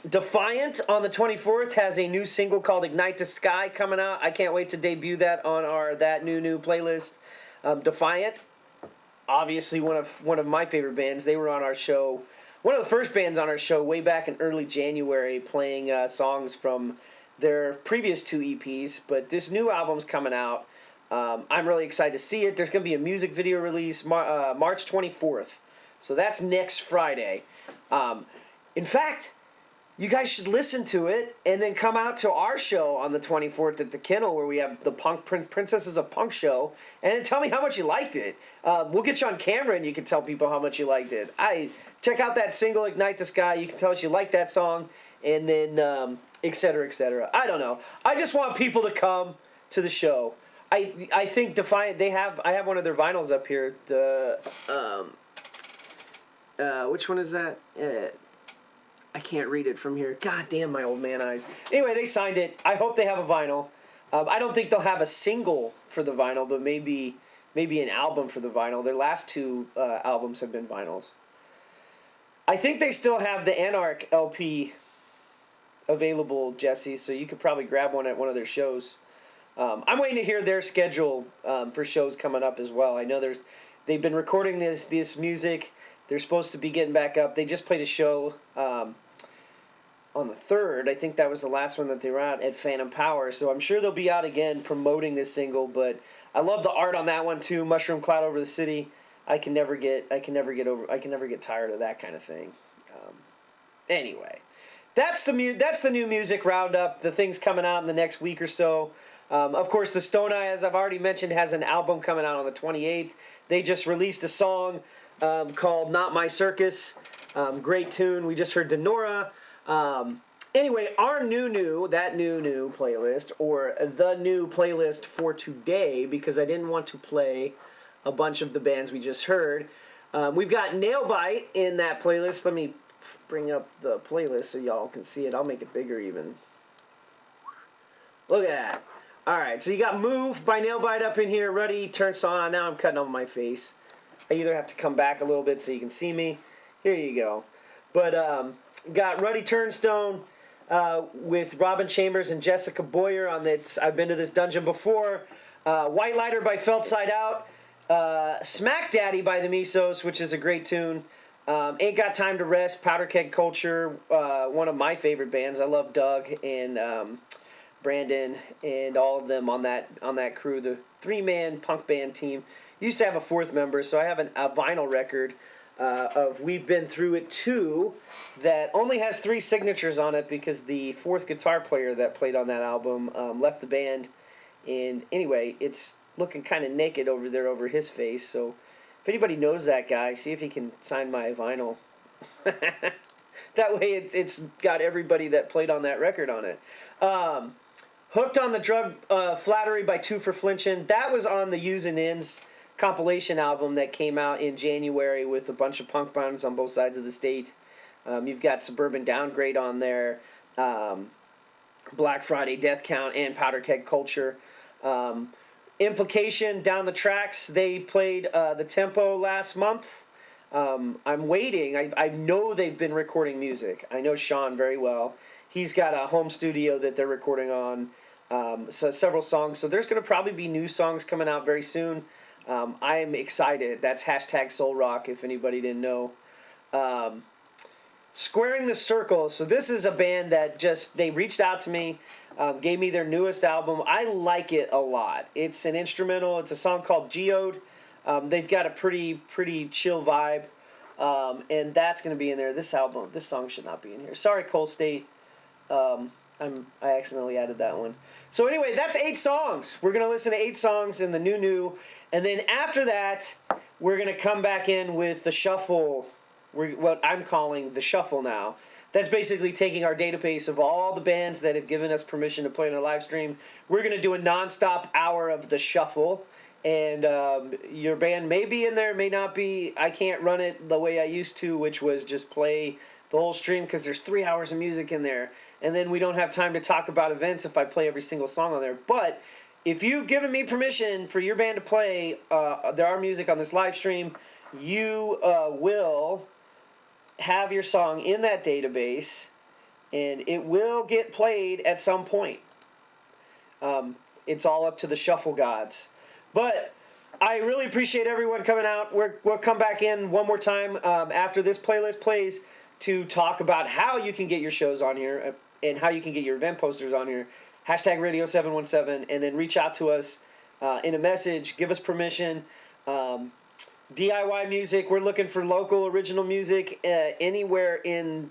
Defiant on the 24th has a new single called Ignite the Sky coming out. I can't wait to debut that on our That New playlist. Defiant, obviously one of my favorite bands. They were on our show, one of the first bands on our show way back in early January, playing songs from their previous two EPs. But this new album's coming out. I'm really excited to see it. There's going to be a music video release March 24th. So that's next Friday. In fact, you guys should listen to it and then come out to our show on the 24th at the Kennel, where we have the Princesses of Punk show, and then tell me how much you liked it. We'll get you on camera and you can tell people how much you liked it. Check out that single, Ignite the Sky. You can tell us you like that song, and then et cetera, et cetera. I don't know. I just want people to come to the show. I think Defiant, I have one of their vinyls up here. Which one is that? I can't read it from here. God damn my old man eyes. Anyway, they signed it. I hope they have a vinyl. I don't think they'll have a single for the vinyl, but maybe an album for the vinyl. Their last two albums have been vinyls. I think they still have the Anarch LP available, Jesse, so you could probably grab one at one of their shows. I'm waiting to hear their schedule for shows coming up as well. I know they've been recording this music. They're supposed to be getting back up. They just played a show on the 3rd. I think that was the last one that they were at Phantom Power. So I'm sure they'll be out again promoting this single. But I love the art on that one too. Mushroom Cloud Over the City. I can never get tired of that kind of thing. Anyway, that's the new music roundup. The things coming out in the next week or so. Of course, the Stone Eye, as I've already mentioned, has an album coming out on the 28th. They just released a song called Not My Circus. Great tune. We just heard Denora. Anyway, our new playlist, or the new playlist for today, because I didn't want to play a bunch of the bands we just heard. We've got Nailbite in that playlist. Let me bring up the playlist so y'all can see it. I'll make it bigger even. Look at that. Alright, so you got Move by Nailbite up in here. Ruddy, Turn on. Now I'm cutting over my face. I either have to come back a little bit so you can see me. Here you go. But got Ruddy Turnstone, with Robin Chambers and Jessica Boyer on this. I've been to this dungeon before. White Lighter by Felt Side Out. Smack Daddy by the Misos, which is a great tune. Ain't Got Time to Rest, Powder Keg Culture, one of my favorite bands. I love Doug and Brandon and all of them on that crew. The 3-man punk band team. Used to have a 4th member, so I have a vinyl record of We've Been Through It Too that only has 3 signatures on it because the 4th guitar player that played on that album left the band. And anyway, it's looking kind of naked over there over his face, so if anybody knows that guy, see if he can sign my vinyl. That way it's got everybody that played on that record on it. Hooked on the Drug Flattery by Two for Flinchin'. That was on the U's and Ins compilation album that came out in January with a bunch of punk bands on both sides of the state. You've got Suburban Downgrade on there, Black Friday Death Count, and Powder Keg Culture. Implication, Down the Tracks, they played the Tempo last month. I'm waiting. I know they've been recording music. I know Sean very well. He's got a home studio that they're recording on several songs. So there's going to probably be new songs coming out very soon. I'm excited. That's hashtag Soul Rock, if anybody didn't know. Squaring the Circle. So this is a band that they reached out to me, gave me their newest album. I like it a lot. It's an instrumental. It's a song called Geode. They've got a pretty chill vibe, and that's going to be in there. This song should not be in here. Sorry, Cole State. I accidentally added that one. So anyway, that's 8 songs. We're going to listen to 8 songs in the new, and then after that, we're going to come back in with the shuffle. What I'm calling the shuffle now. That's basically taking our database of all the bands that have given us permission to play in our live stream. We're going to do a nonstop hour of the shuffle. And your band may be in there, may not be. I can't run it the way I used to, which was just play the whole stream because there's 3 hours of music in there. And then we don't have time to talk about events if I play every single song on there. But if you've given me permission for your band to play our music on this live stream, you will have your song in that database, and it will get played at some point. It's all up to the shuffle gods. But I really appreciate everyone coming out. We'll come back in one more time after this playlist plays to talk about how you can get your shows on here and how you can get your event posters on here. Hashtag Radio717, and then reach out to us in a message. Give us permission. DIY music. We're looking for local original music anywhere in,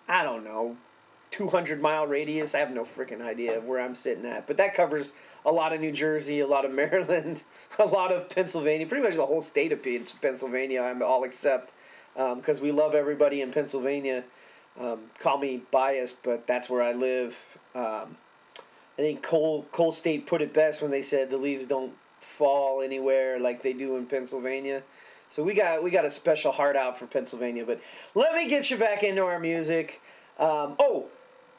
200-mile radius. I have no freaking idea of where I'm sitting at. But that covers a lot of New Jersey, a lot of Maryland, a lot of Pennsylvania, pretty much the whole state of Pennsylvania, I'm all except, because we love everybody in Pennsylvania. Call me biased, but that's where I live. I think Cole State put it best when they said the leaves don't fall anywhere like they do in Pennsylvania. So we got a special heart out for Pennsylvania. But let me get you back into our music.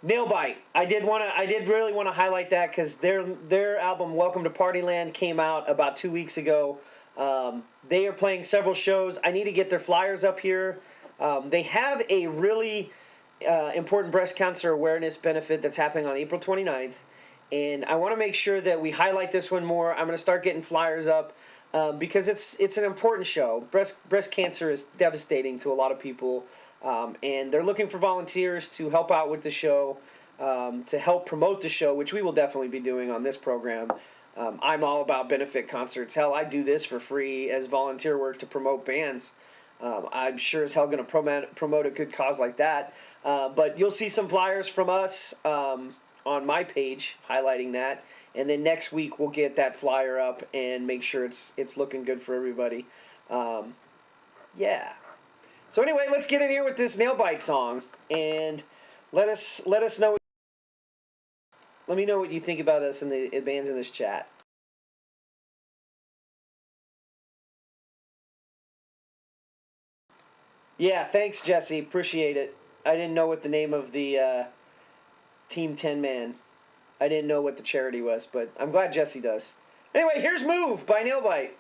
Nailbite. I did really want to highlight that because their album Welcome to Partyland came out about 2 weeks ago. They are playing several shows. I need to get their flyers up here. They have a really important breast cancer awareness benefit that's happening on April 29th. And I want to make sure that we highlight this one more. I'm going to start getting flyers up because it's an important show. Breast cancer is devastating to a lot of people. And they're looking for volunteers to help out with the show, to help promote the show, which we will definitely be doing on this program. I'm all about benefit concerts. Hell, I do this for free as volunteer work to promote bands. I'm sure as hell going to promote a good cause like that. But you'll see some flyers from us on my page highlighting that. And then next week we'll get that flyer up and make sure it's looking good for everybody. Yeah. So anyway, let's get in here with this Nailbite song and let us know. Let me know what you think about us and the bands in this chat. Yeah, thanks, Jesse. Appreciate it. I didn't know what the name of the Team 10 Man. I didn't know what the charity was, but I'm glad Jesse does. Anyway, here's Move by Nailbite.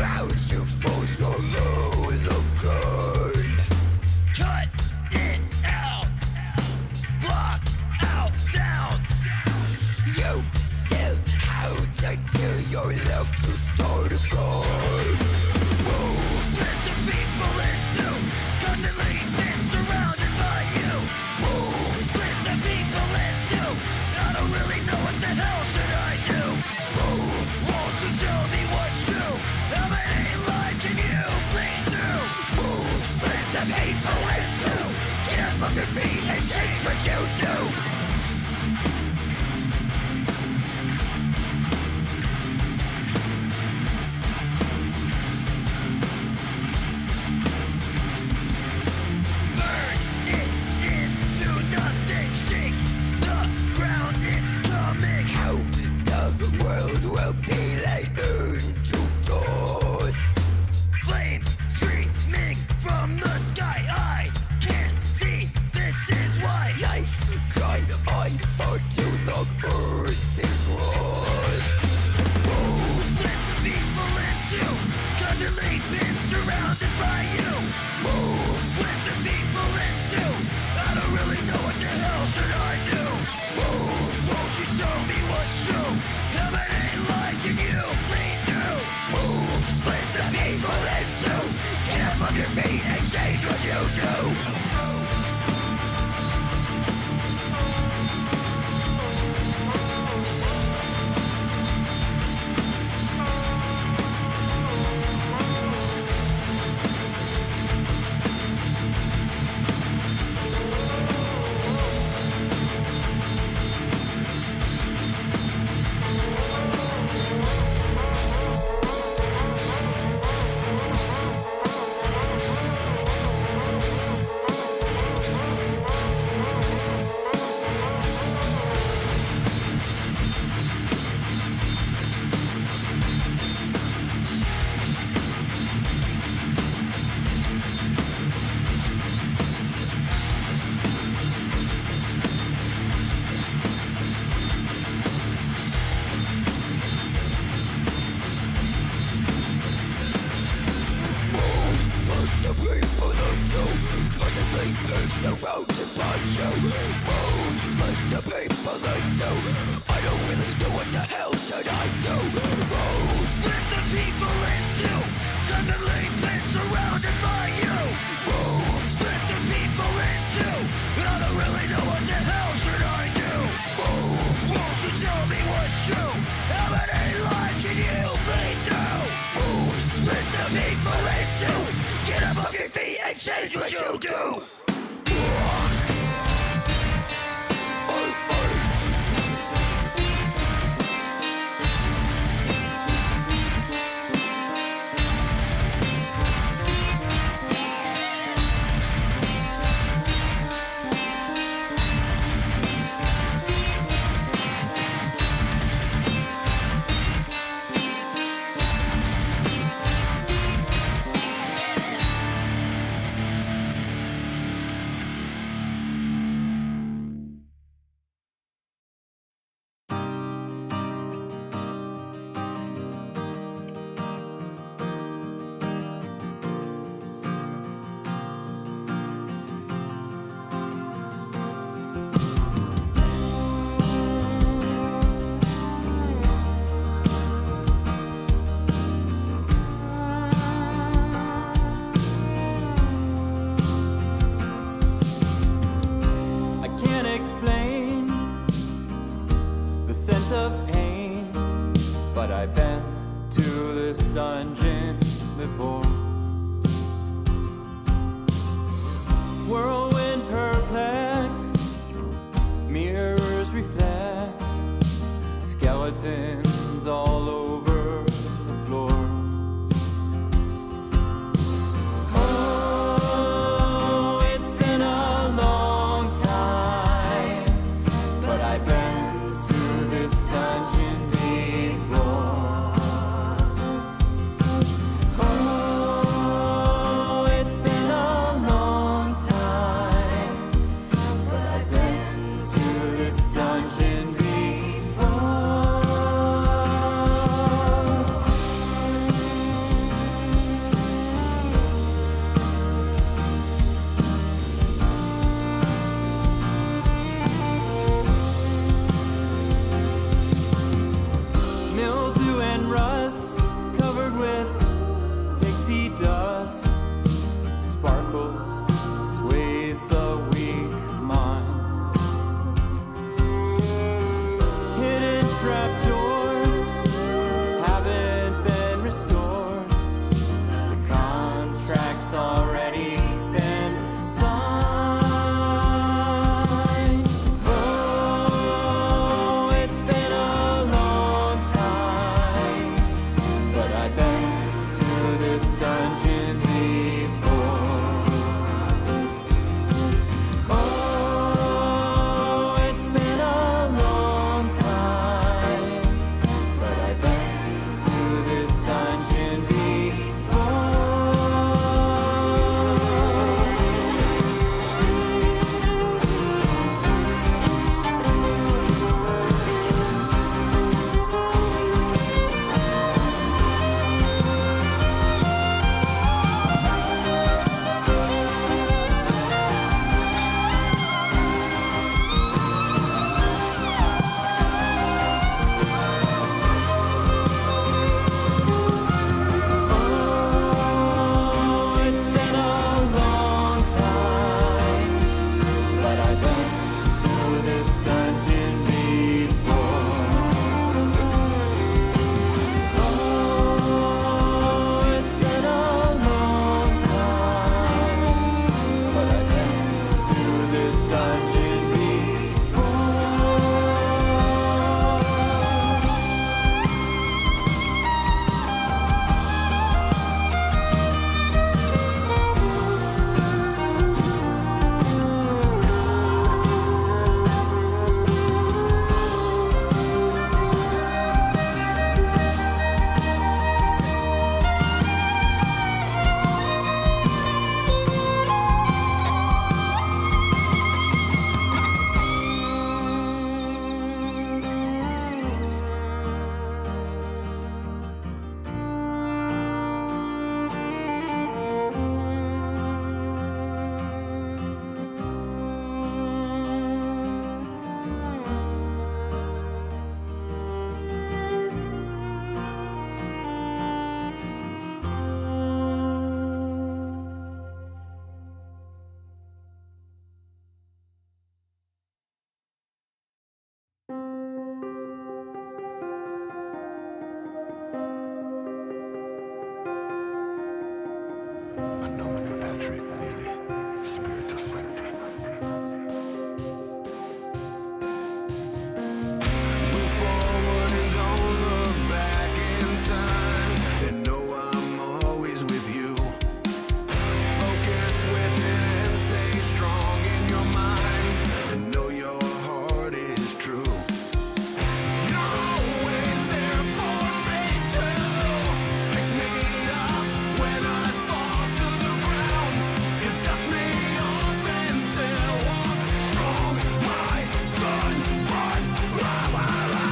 ground, you force your load of gun. Cut it out, block out sound. You still out until you're left to start again. Split the people into constantly been surrounded by you. Split the people into I don't really know what the hell should I do. Won't you tell me what's true? How many lives can you bleed through? Split the people into get up off your feet and change what you do. Burn it into nothing. Shake the ground, it's coming. How the world will be laid into dust. Flames screaming from the sky. I can't see, this is why. Life gone on for too long. Earth is lost. Split the people into constantly been surrounded by you. Split the people into I don't really know what the hell should I do. Won't you tell me what's true? How many lives can you bleed through? Split the people into get up off your feet and change what you do. Surrounded by you. Split the people into I don't really know what the hell should I do. Split the people into constantly been surrounded by you. Split the people into I don't really know what the hell should I do. Won't you tell me what's true? How many lives can you bleed through? Split the people into get up off your feet and change what you do. I've been to this dungeon before. Whirlwind perplexed, mirrors reflect, skeletons all over the floor. Oh, it's been a long time, but I've been to this dungeon before. Oh, it's been a long time, but I've been to this dungeon before. A nomine Patri Filii Spiritus Sancti. Move forward and don't look back in time, and know I'm always with you. Focus within and stay strong in your mind, and know your heart is true. You're always there for me too. Pick me up when I fall to the ground. You dust me off and still walk strong. My son, run, run, run, run.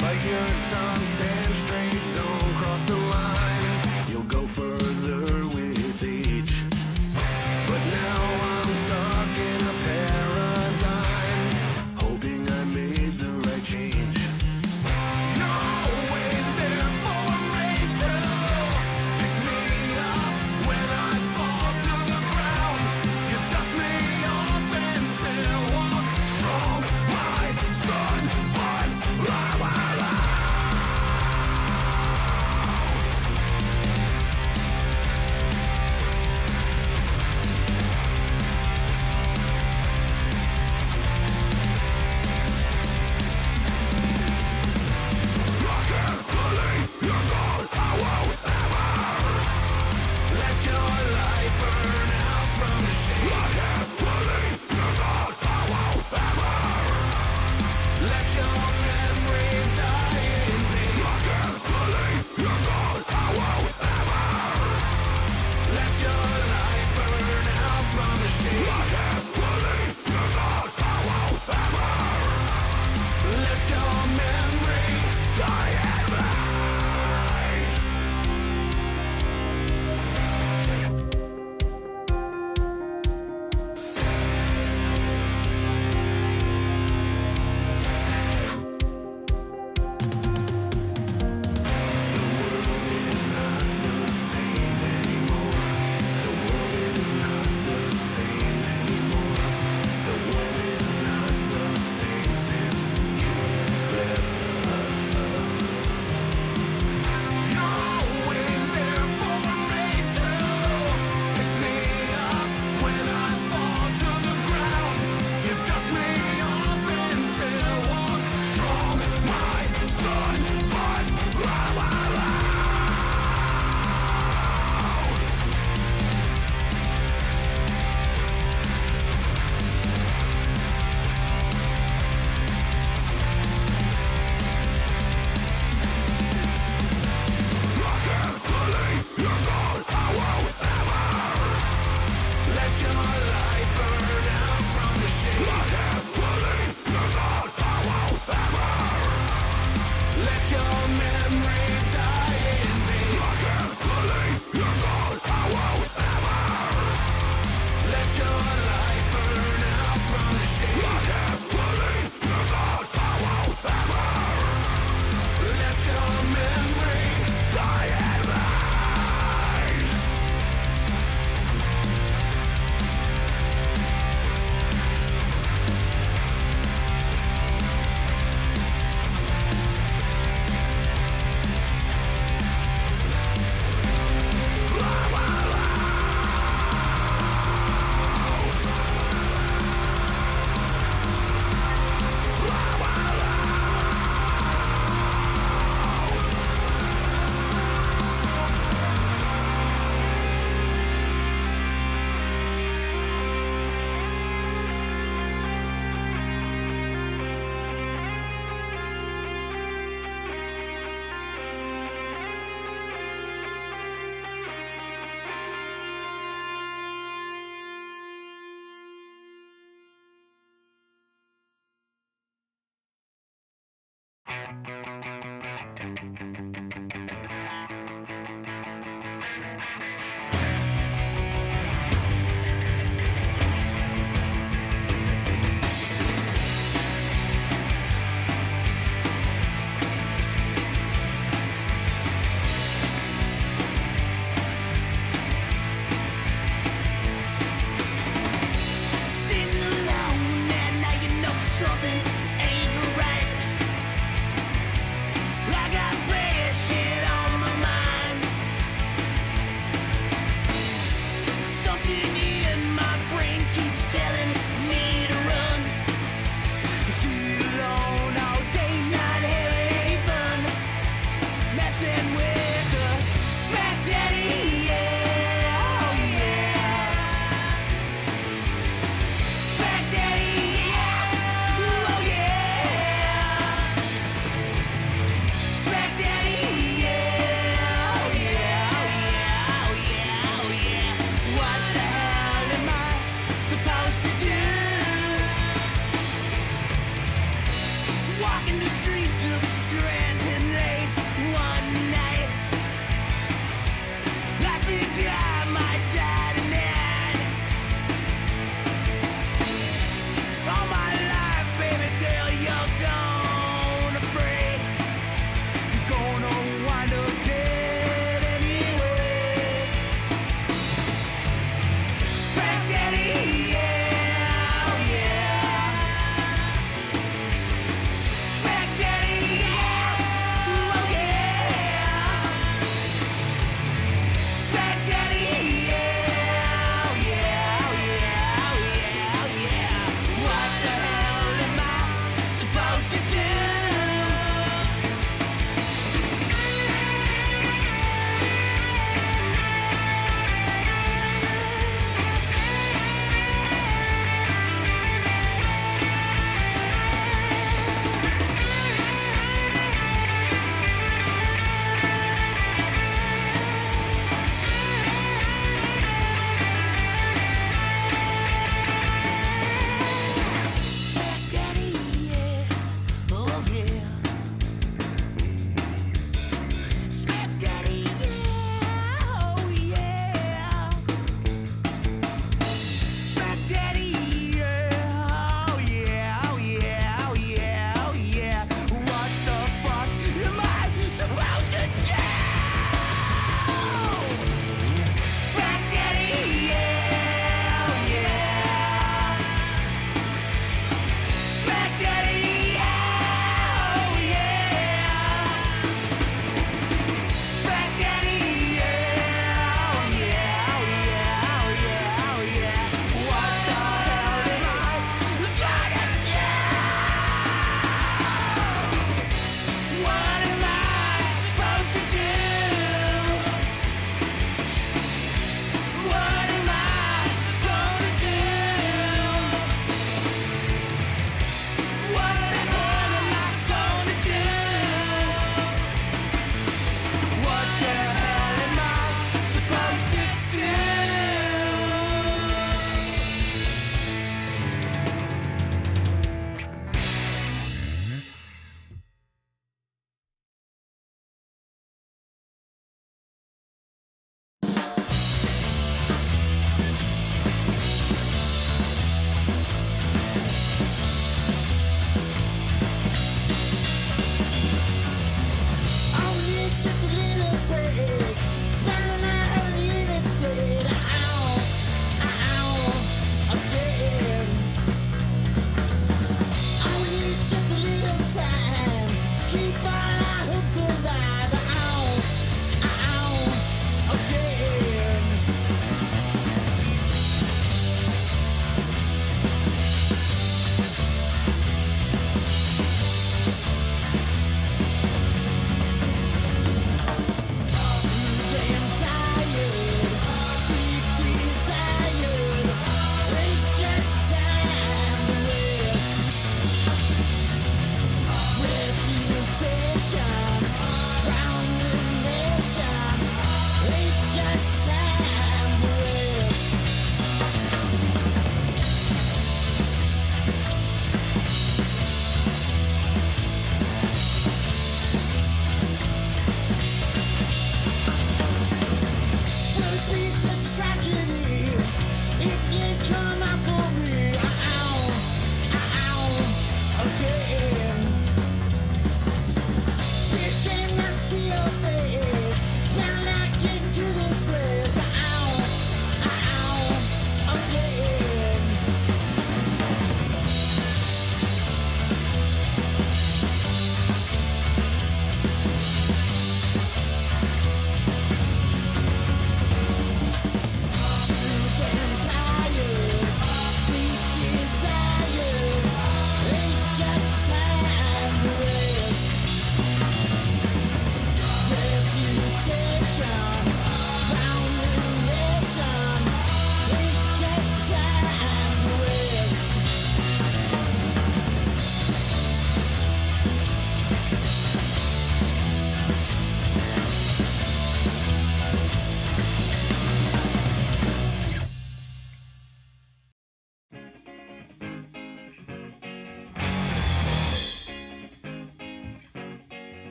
Bite your tongue, stand straight, don't cross the line. You'll go further with each. But now I'm stuck in a paradigm, hoping I made the right change. You're always there for me too. Pick me up when I fall to the ground. You dust me off and still walk strong. My son, run, run, run, run. I can't believe you're gone. I won't ever let your light burn out from the shade. I can't believe you're gone. I won't ever let your memory die in me. I can't believe you're gone. I won't ever let your light burn out from the shade. I can't believe you're gone. I won't ever let your memory die in me. Always there for me too. Pick me up when I fall to the ground. You dust me off and still walk strong. My son, run, run, run, run. I can't believe you're gone. I won't ever let your light burn out from the shade. I can't believe you're gone. I won't ever let your memory die in me. I can't believe you're gone. I won't ever let your light burn out from the shade. I can't believe you're gone. I won't ever let your memory die in me.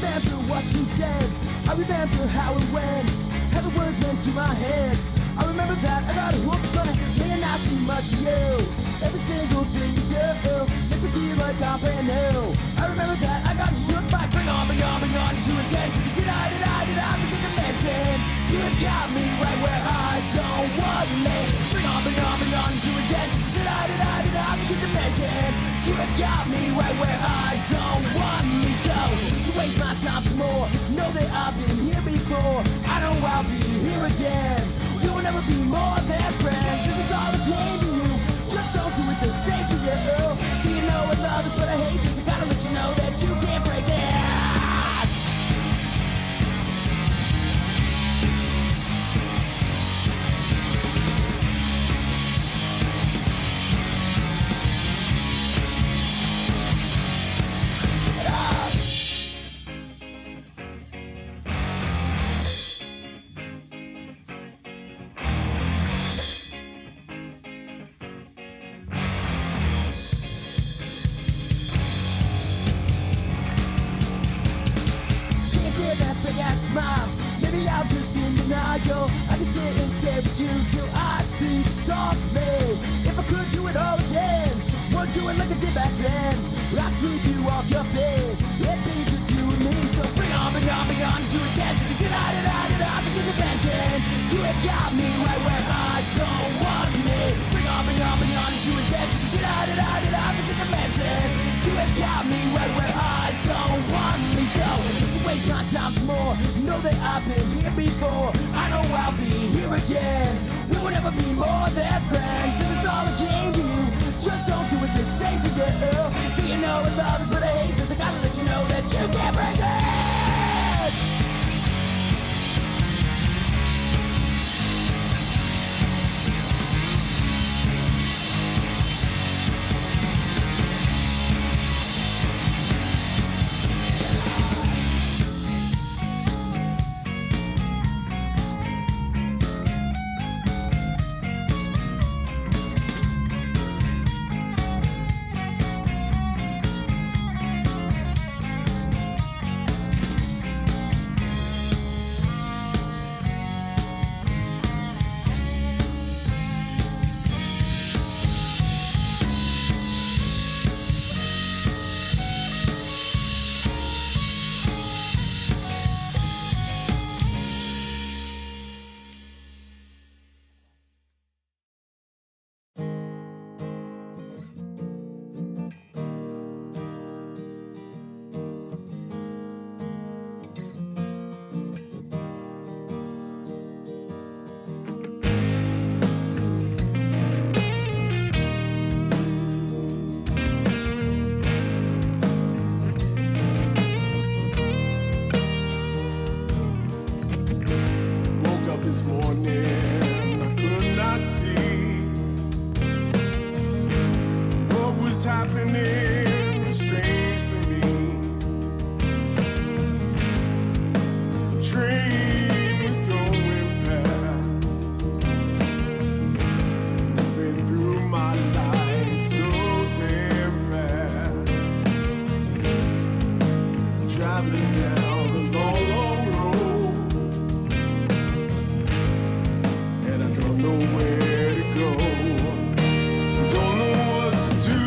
remember what you said. I remember how it went. How the words went to my head. I remember that I got hooked on it. May not seem much to you. Every single thing you do makes me feel like I'm brand new. I remember that I got shook by bring on to attention. Did I forget to mention? You have got me right where I don't want me. Bring on to attention. Did I forget to mention? You have got me right where I don't want me. So to waste my time some more. Know that I've been here before. I know I'll be here again. We will never be more than friends. This is all a game to you. Just don't do it the same for you. You know I love this, but I hate this. I gotta let you know that you can't break it. Smile. Maybe I'm just in denial. I can sit and stare at you till I sleep softly. If I could do it all again, would do it like I did back then. I'd sweep you off your bed. It'd be just you and me. So bring on to attention. Get out begin to mention. You have got me right where I don't want me. Bring on to attention. Get out begin to mention. You have got me right where I don't want me. So waste my time some more. Know that I've been here before. I know I'll be here again. We will never be more than friends. This is all a game to you. Just don't do it the same to you. Do you know I love this, but I hate this. I gotta let you know that you can't break it. This morning I could not see what was happening was strange to me. The train was going past, moving through my life so damn fast, traveling down a long road. Nowhere to go, don't know what to do.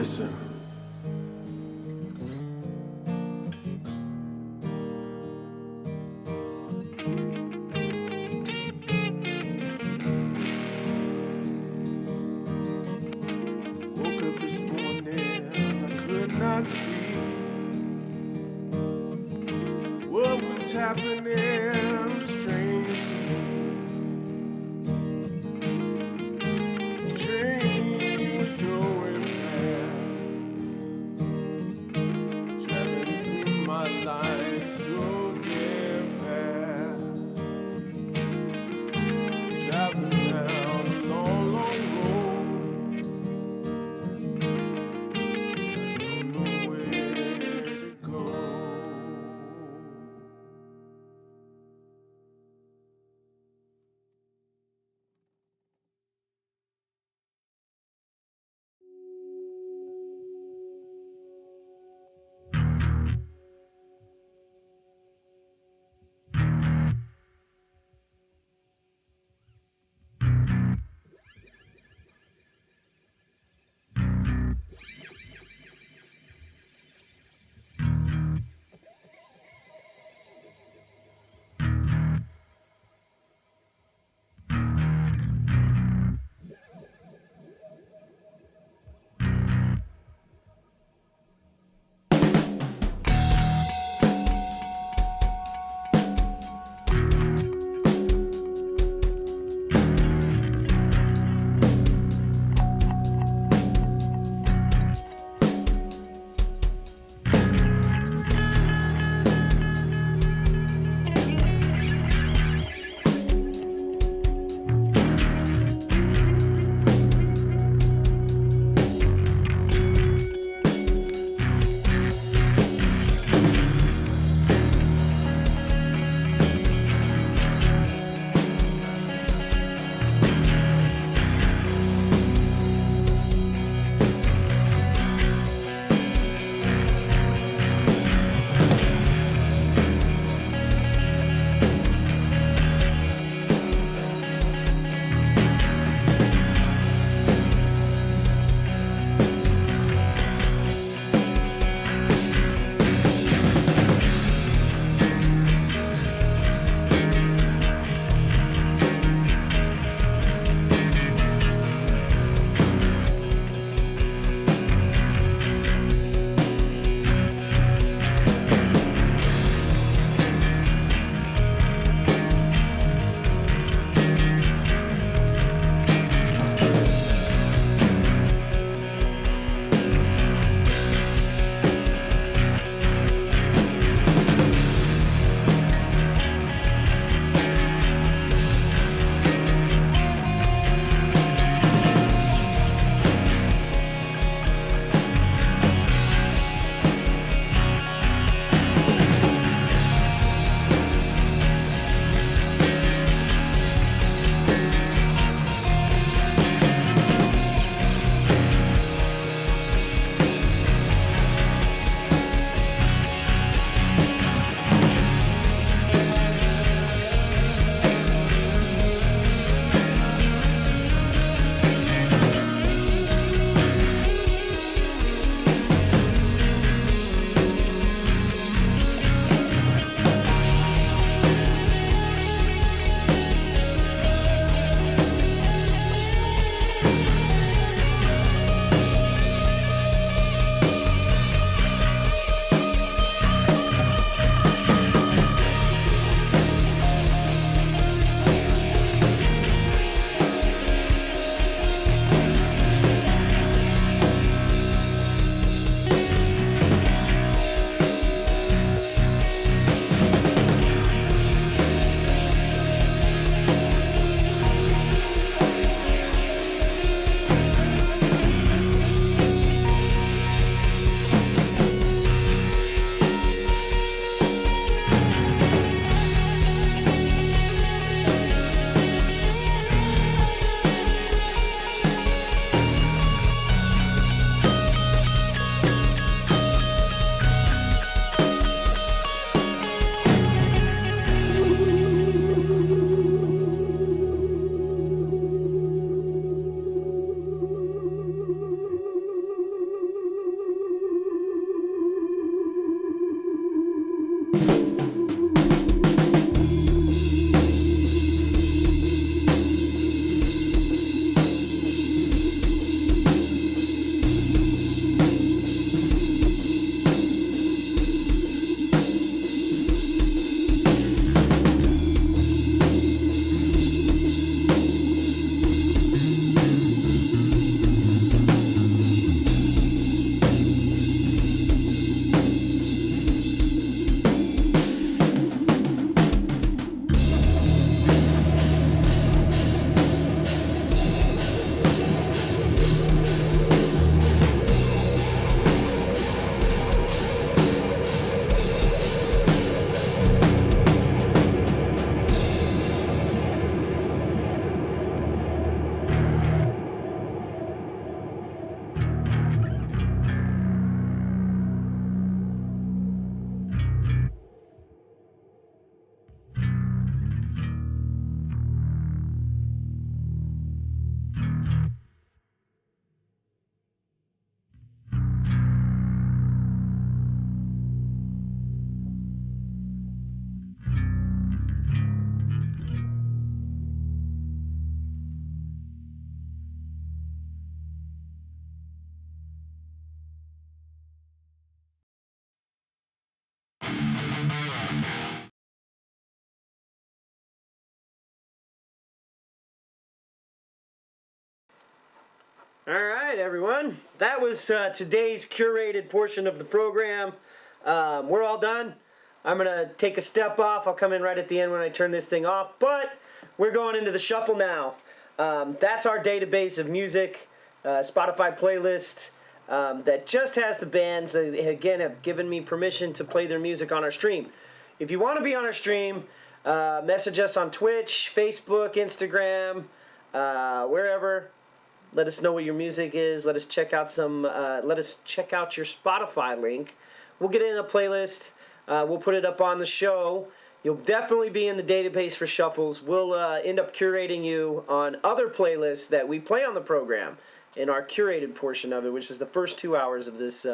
Listen. Woke up this morning, I could not see what was happening, strange to me. The train was going past, traveling through my life so damn fast, traveling down a long, long road. Don't know where to go. All right, everyone. That was today's curated portion of the program. We're all done. I'm going to take a step off. I'll come in right at the end when I turn this thing off. But we're going into the shuffle now. That's our database of music, Spotify playlists that just has the bands that, again, have given me permission to play their music on our stream. If you want to be on our stream, message us on Twitch, Facebook, Instagram, wherever. Let us know what your music is. Let us check out let us check out your Spotify link. We'll get it in a playlist. We'll put it up on the show. You'll definitely be in the database for shuffles. We'll end up curating you on other playlists that we play on the program in our curated portion of it, which is the first 2 hours of this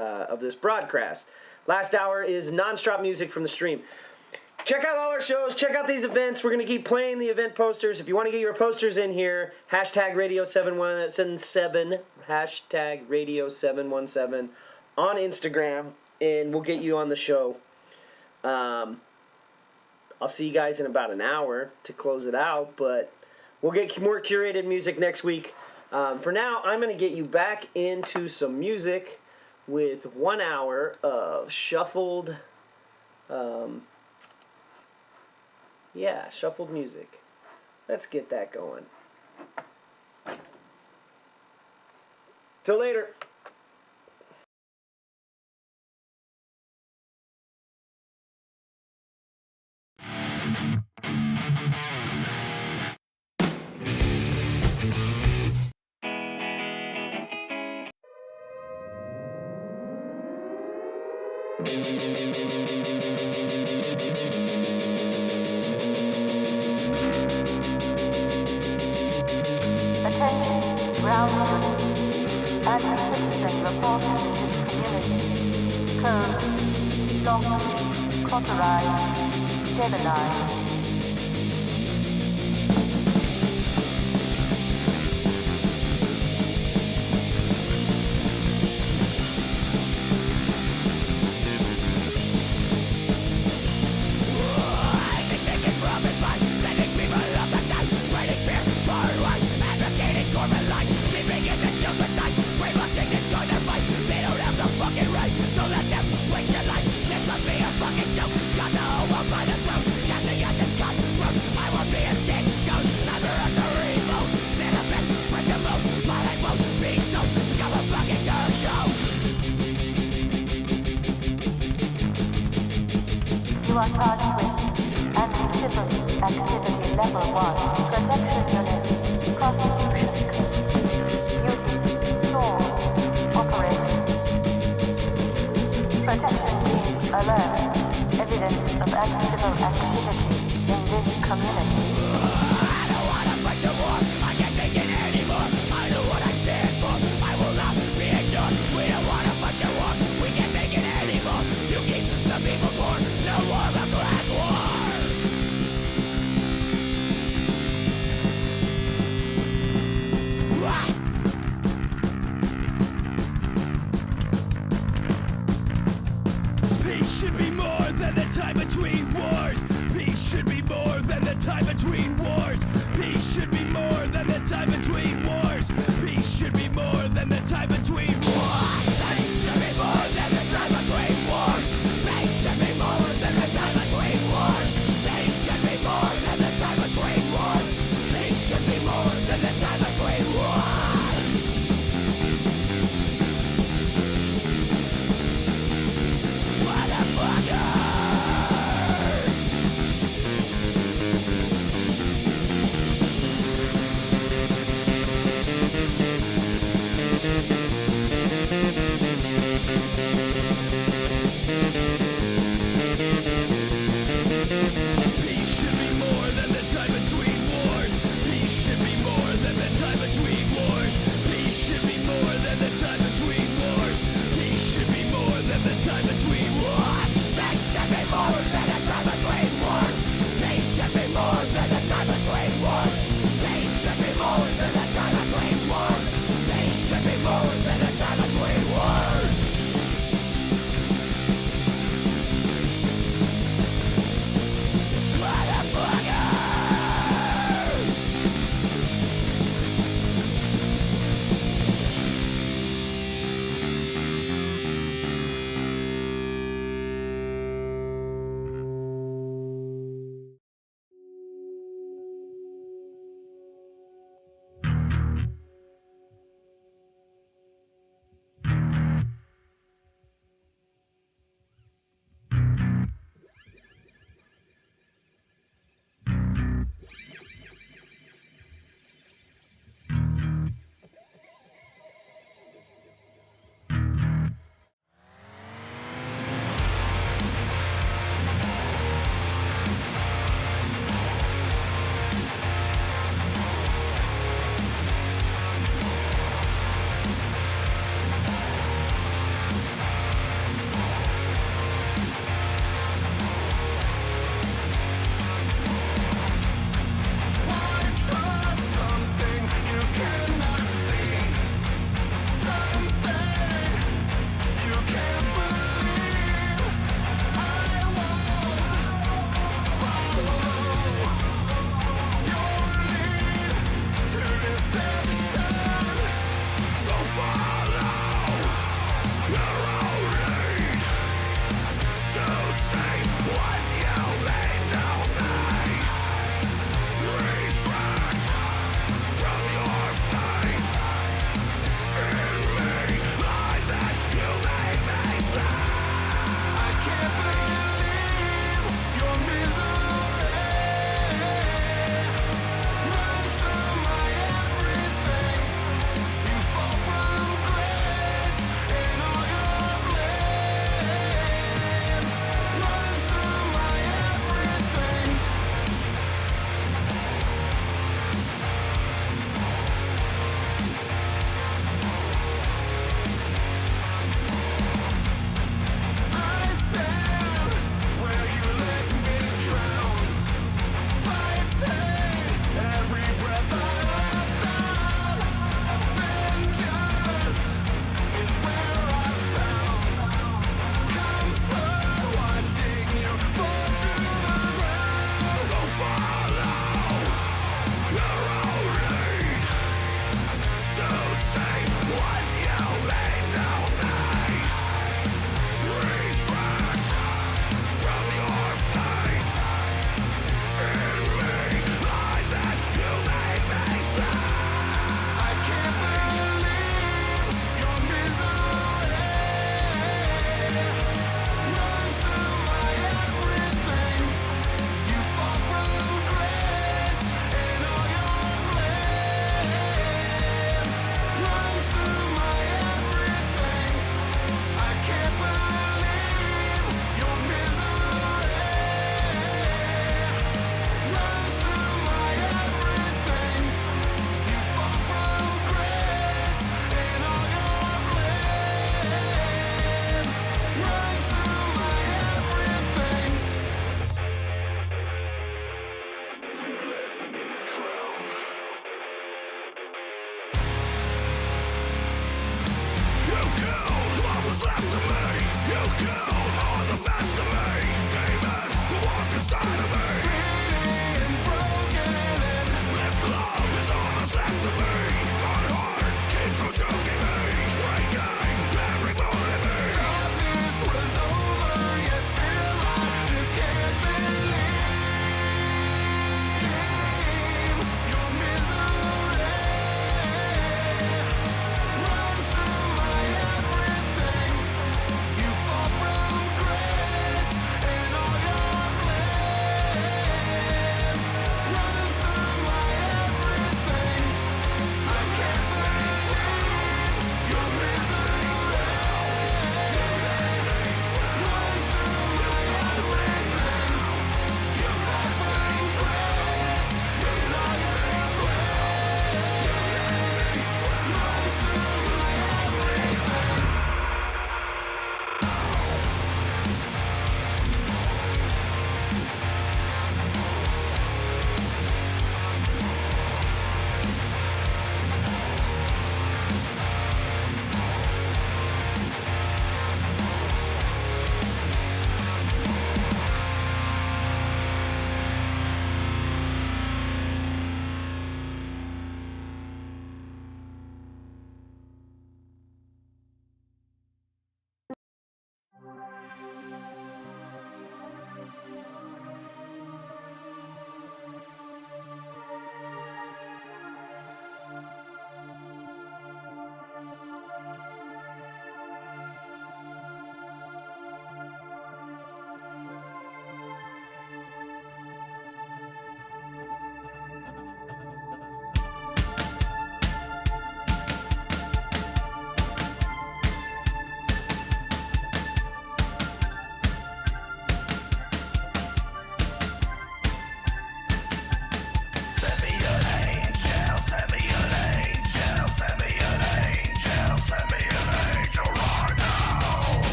broadcast. Last hour is non-stop music from the stream. Check out all our shows. Check out these events. We're going to keep playing the event posters. If you want to get your posters in here, hashtag Radio717, hashtag Radio717 on Instagram, and we'll get you on the show. I'll see you guys in about an hour to close it out, but we'll get more curated music next week. For now, I'm going to get you back into some music with 1 hour of shuffled... shuffled music. Let's get that going. Till later. Attention, ground unit. Anti-citizen reported in community. Code, locked, cauterized, stabilized. You are charged with anti-civil activity level 1, protection unit, prostitution code, duty, source, operation. Protection team alert, evidence of anti-civil activity in this community. I don't wanna fight the war, I can't take it anymore. I know what I stand for, I will not be ignored. We don't wanna fight the war, we can't make it anymore. You keep the people poor, no more of a class war.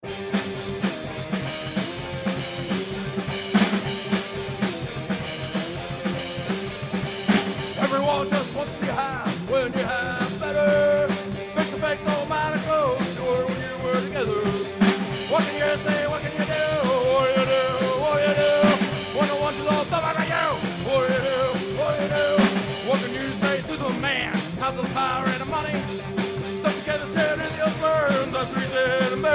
Everyone just wants to be high when you have better. Fix the fake, no matter close to her when you were together. What can you say? What can you do? What do you do? What do you do? When no one to love stuff like you. What do you do? What do you do? What can you say to the man? Has the power and the money. Stuck together, said in the burn. That's what he said to me.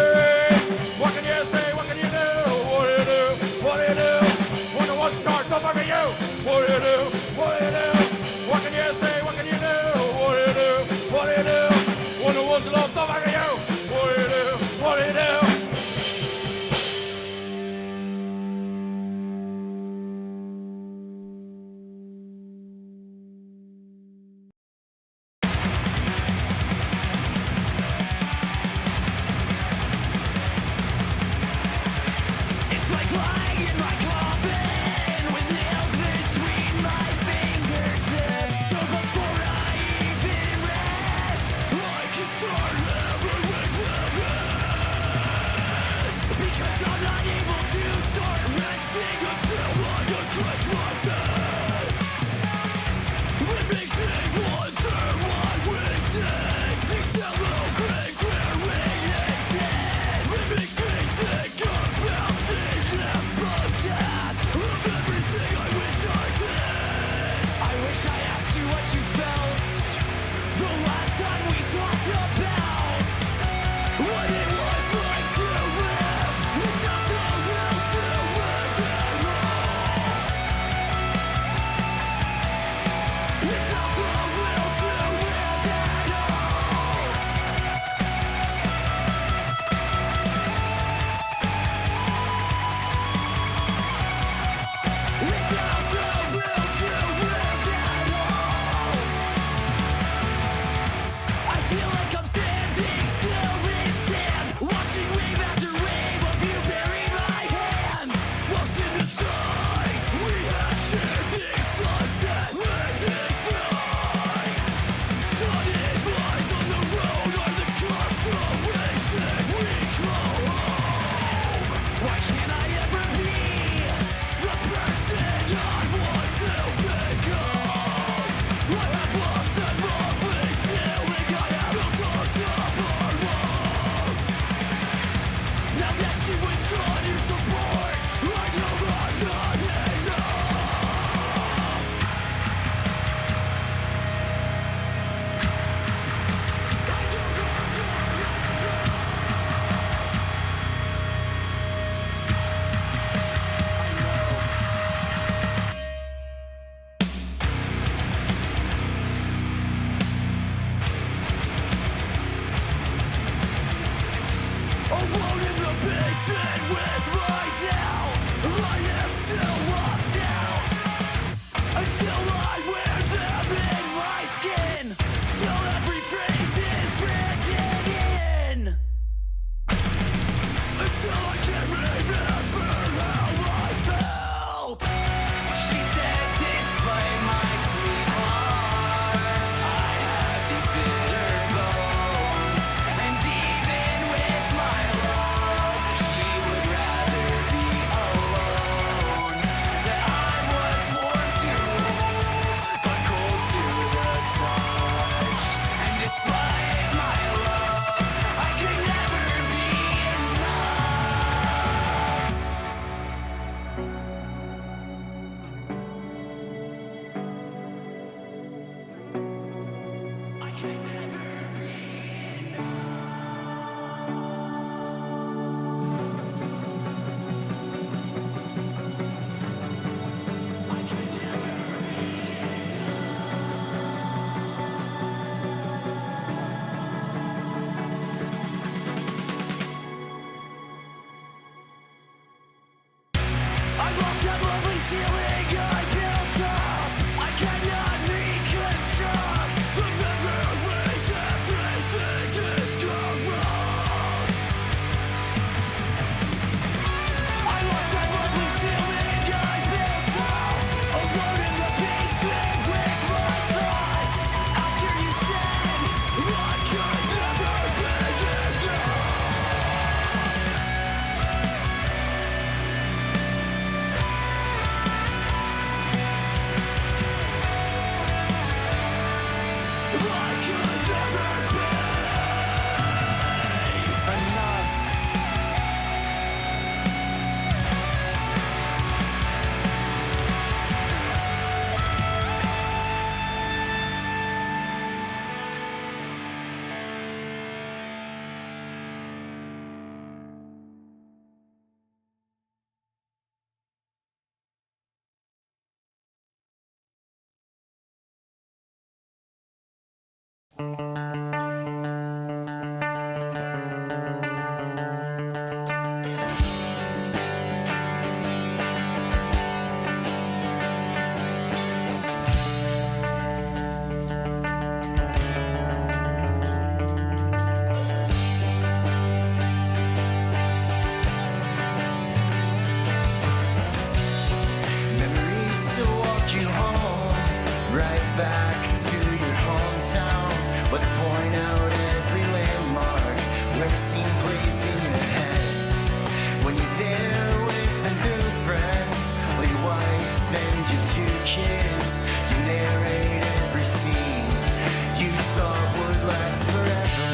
What can you say? What can you do? What do you do? What do you do? When no one's charged stuff like you. What do you do? What do you do? What can you say? What can you do? What do you do? What do you do? When no one's love stuff like you. What do you do? What do you do? It's like lying in my coffin with nails between my fingertips. So before I even rest, I can start everything again. Because I'm not able to start resting until I can crush my chest. It makes me wonder why we dig these shallow graves where we exist. It makes me think about the limp of death of everything I wish I did. I wish I asked you what you felt the last time we talked about what it was like to live without the will to live at all. Without the will to live at all. Without the will to live at all. I feel like I'm standing still in sand, watching wave after wave of you burying my hands. Lost in the sights we had shared these sunsets and these nights. Dotted lines on the road are the constellation we call home. Why can't I ever be the person I want to become? I have lost that lovely feeling I have built on top our love. Now that you've withdrawn your support, I know I'm not enough. Alone in the basement with my doubt, I am still locked out until I wear them in my skin, till every phrase is written in, until I can remember how I felt. She said, despite my sweet heart, I have these bitter bones, and even with my love, she would rather be alone. never seen plays in your head. When you're there with a new friend, or your wife and your 2 kids, you narrate every scene you thought would last forever.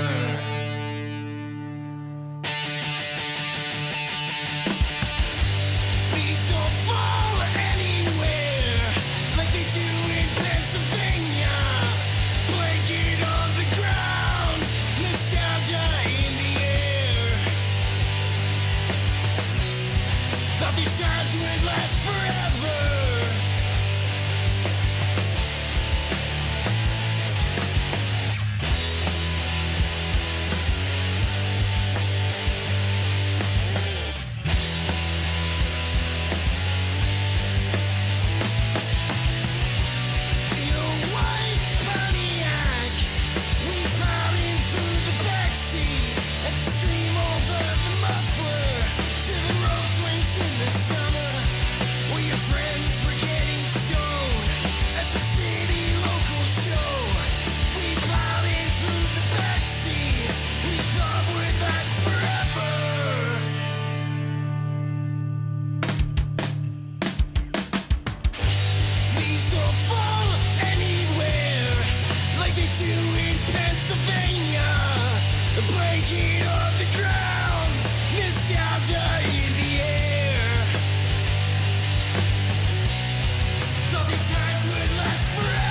Please don't fall anywhere like they do in Pennsylvania. Blanket on the ground, nostalgia in the air. Thought these times would last forever. In a white Pontiac, we piled in through the backseat and stream over the muffler to the road swings in the summer, where your friends were getting stoned at some city local show. We piled in through the backseat, we thought would last forever. Please don't fall anywhere like they do in Pennsylvania. A blanket on the ground, nostalgia in the air. Thought these times would last forever.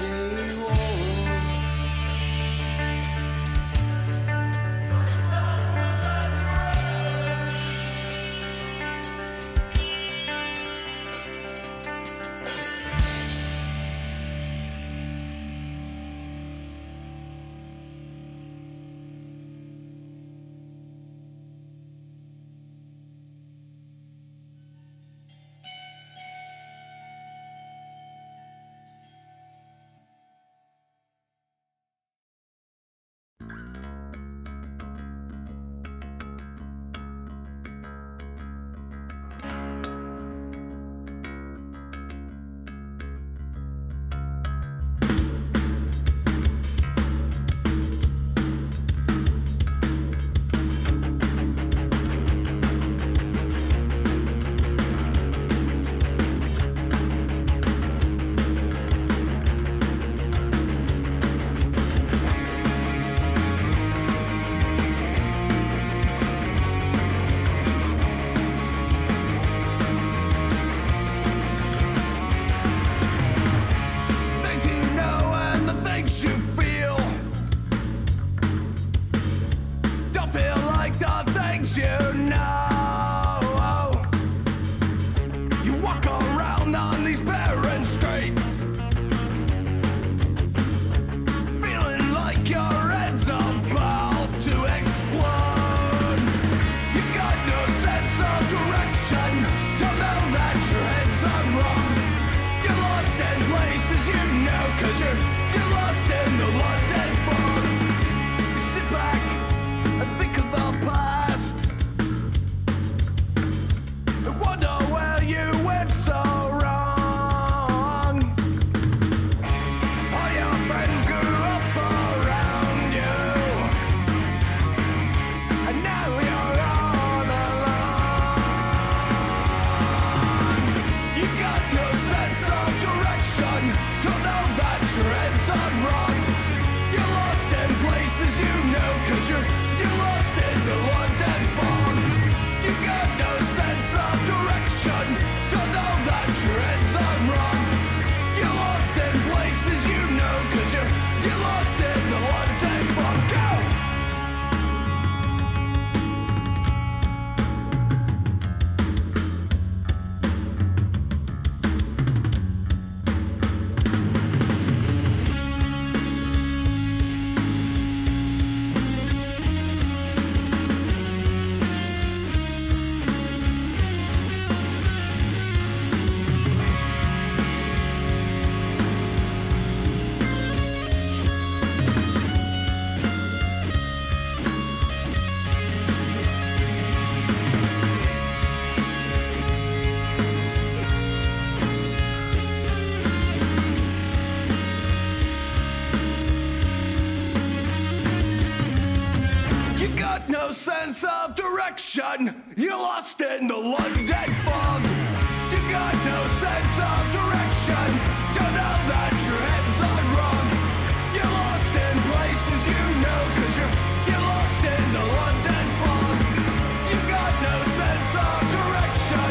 They won't. Things you know and the things you feel don't feel like the things you know. You walk around on these barren streets, feeling like your head's about to explode. You got no sense of direction, don't know that your head's on wrong. You're lost in places you know, 'cause you're lost in the London fog. You sit back and think of the past and wonder where you went so wrong. sense of direction. You're lost in the London fog. You got no sense of direction. Don't know that your head's on wrong. You're lost in places you know, cause you're lost in the London fog. You got no sense of direction.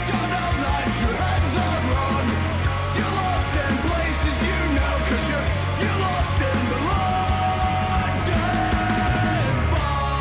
Don't know that your head's on wrong. You're lost in places you know, cause you're lost in the London fog.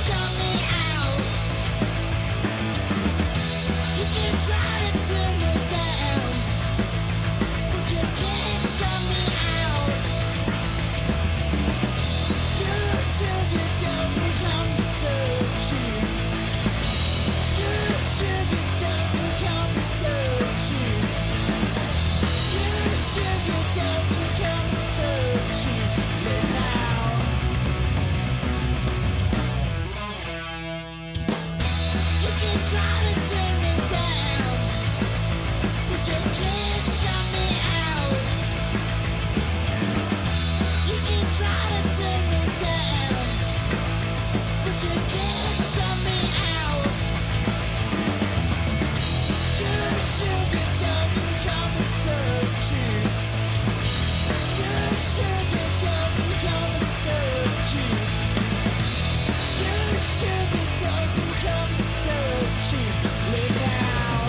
shut me out. You can try to turn me down, but you can't shut me out. Your sugar doesn't come so cheap. Your sugar doesn't come so cheap. Your sugar doesn't come so cheaply now. You can try to turn me down, but you can't shut me out. You can try to turn me down, but you can't shut me out. Your sugar doesn't come so cheap. Your sugar doesn't come so cheap. Your sugar doesn't come so cheaply now.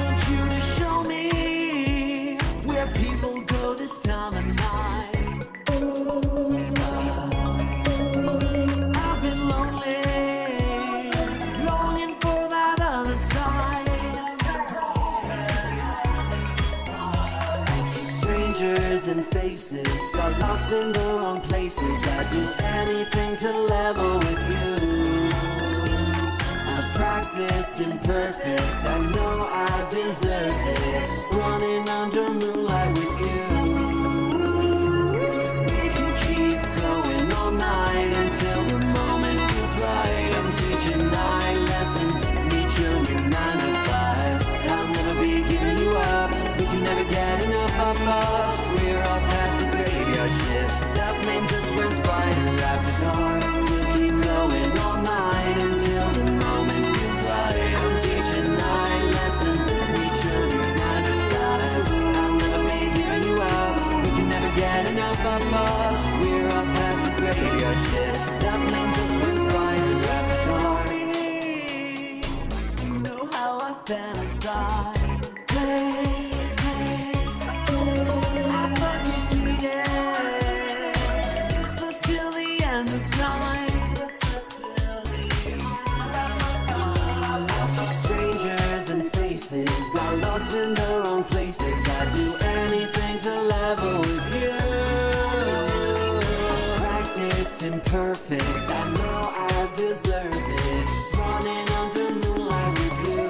Want you to show me where people go this time of night. I've been lonely, longing for that other side. Strangers and faces got lost in the wrong places. I'd do anything to level with you. I practiced imperfect, I know I deserved it. Running under moonlight with you. We can keep going all night until the moment feels right. I'm teaching 9 lessons, meet your new 9 to 5. I'll never be giving you up, we can never get enough of us. We're all past the graveyard shift, that flame just burns brighter after dark. We'll keep going all night until the moment feels right. I'm teaching 9 lessons, meet your new 9 to 5. I'll never be giving you up, we can never get enough of us. We're all past the graveyard shift, that flame just burns brighter after dark. You know how I fantasize. I thought you needed it's us till the end of time. Strangers and faces got lost in the wrong places. I'd do anything to level with you. Practiced imperfect, I know I deserved it. Running under moonlight with you.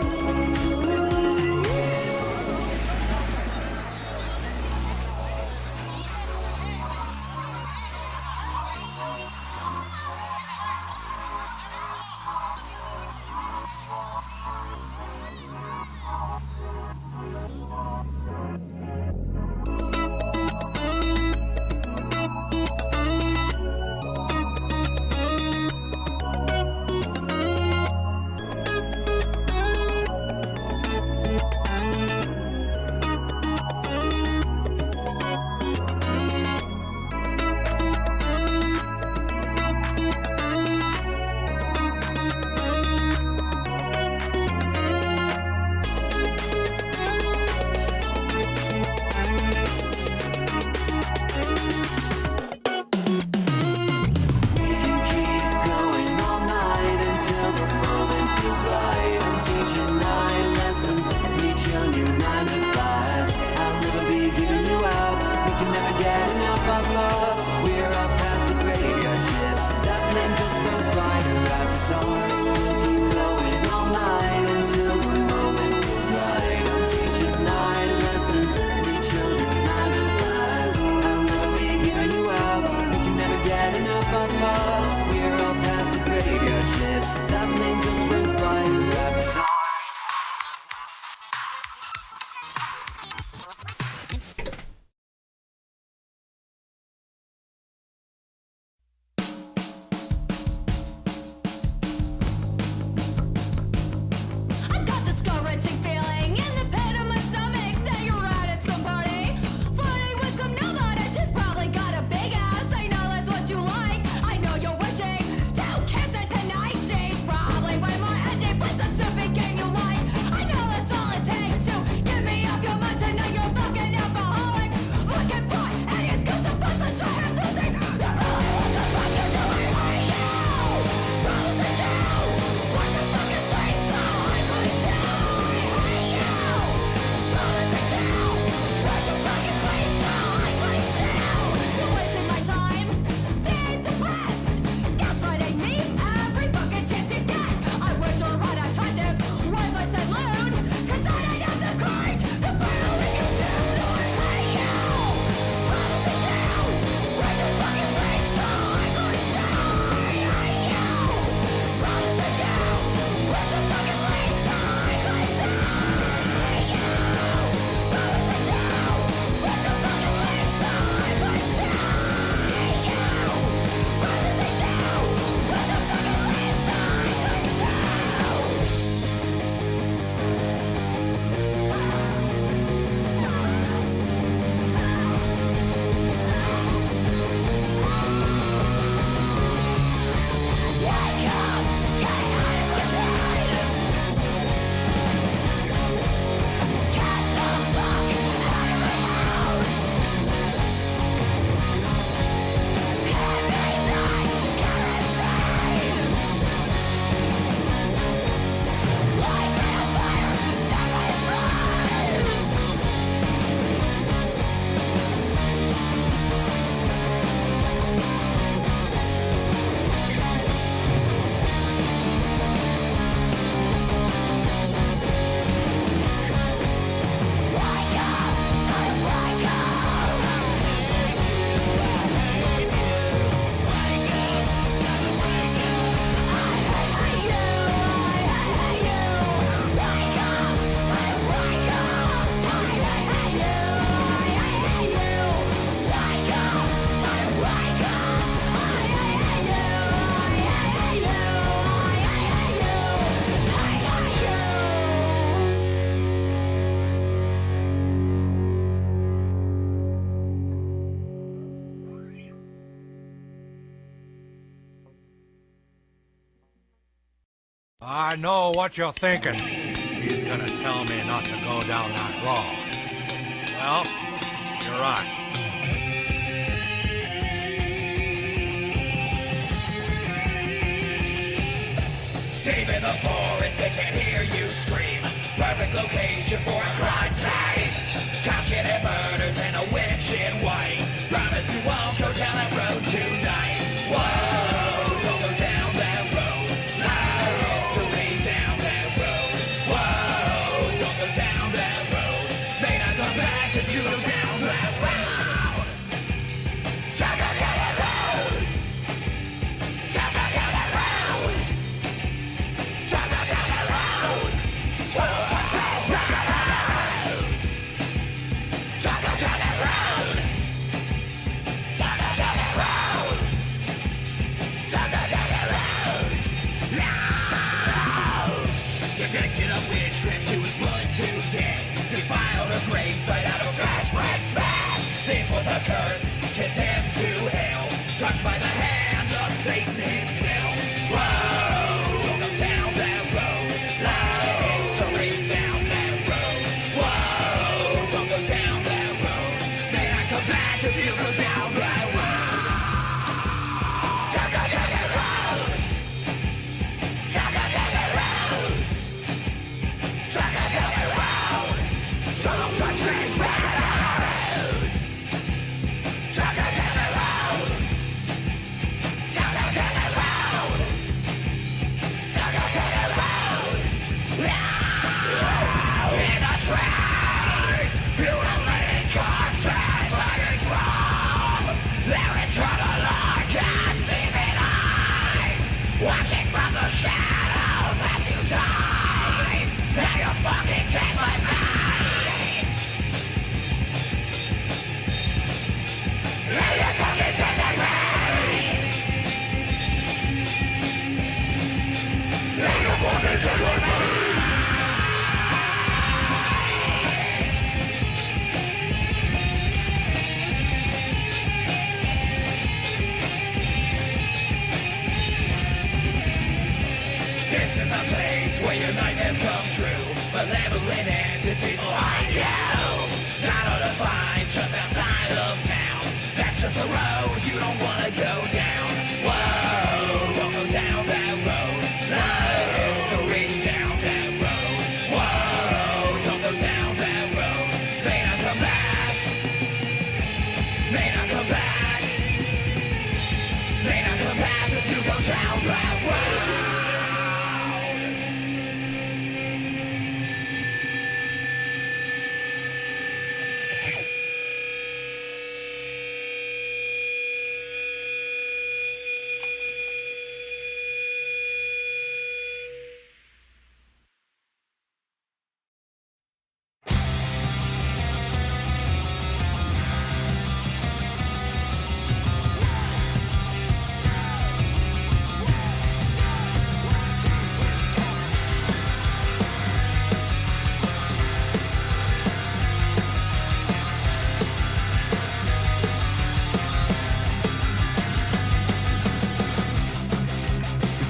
can never get enough of love. We're up past the graveyard shift. That flame just burns brighter every song. We'll keep glowing all night until the moment feels right. I'm teaching 9 lessons every children 9 to 5. I'll never be giving you up. We can never get enough of love. We're up past the graveyard shift. That flame just burns brighter every song. I got this gut-wrenching feeling in the pit of my stomach that you're out at some party, flirting with some nobody. She's probably got a big ass. I know that's what you like. I know you're wishing to kiss it tonight. She's probably way more edgy. Play some stupid game you like. I know that's all it takes to get me off your mind tonight. You're fucking alcoholic, looking for any excuse to fuss and try and pussy. You're really what the fuck you're doing. Hey you, roll it down. Watch the fucking place now. I'm going down. Hey you, roll it down. Watch the fucking place now. I'm going down. You're wasting my time, being depressed, gaslighting me every fucking chance you get. I wish you right. I tried to worthless and lewd, 'cause I don't have the courage to finally get down. Hey you, roll it down. Watch the fucking place now. I'm going down. Hey you, roll it down. Watch the fucking place now. I'm going down. Hey you, roll it down. Watch the fucking place now. I'm going down. Hey you, roll it down. Watch the fucking place now. I'm going down. I know what you're thinking. He's gonna tell me not to go down that road. Well, you're right. Deep in the forest, they can hear you scream. Perfect location for a crime scene. Cop shit and murders and a witch in white. Promise you won't go down that road tonight. Whoa, don't go down that road. History down that road. Whoa, don't go down that road. May not come back if you go down that road. Don't go down that road. Don't go down that road. Don't go down that road. So don't go down that road. Don't go down that road. Don't go down that road. Don't go down that road. No! Convicted of witchcraft, she was put to death. Defiled her gravesite out of flashbacks back. This was a curse, condemned to hell. Touched by the hand of Satan himself. Whoa, don't go down that road. History down that road. Whoa, don't go down that road. May I come back if you go down that road. Don't go down that road. Don't go down that road. Don't go down that road. So don't touch this road. true, but never in it to be so high. Down on the fine, just outside of town. That's just a road you don't wanna go down. Whoa, don't go down that road. No history down that road. Whoa, don't go down that road. May not come back. May not come back. May not come back if you go down that road.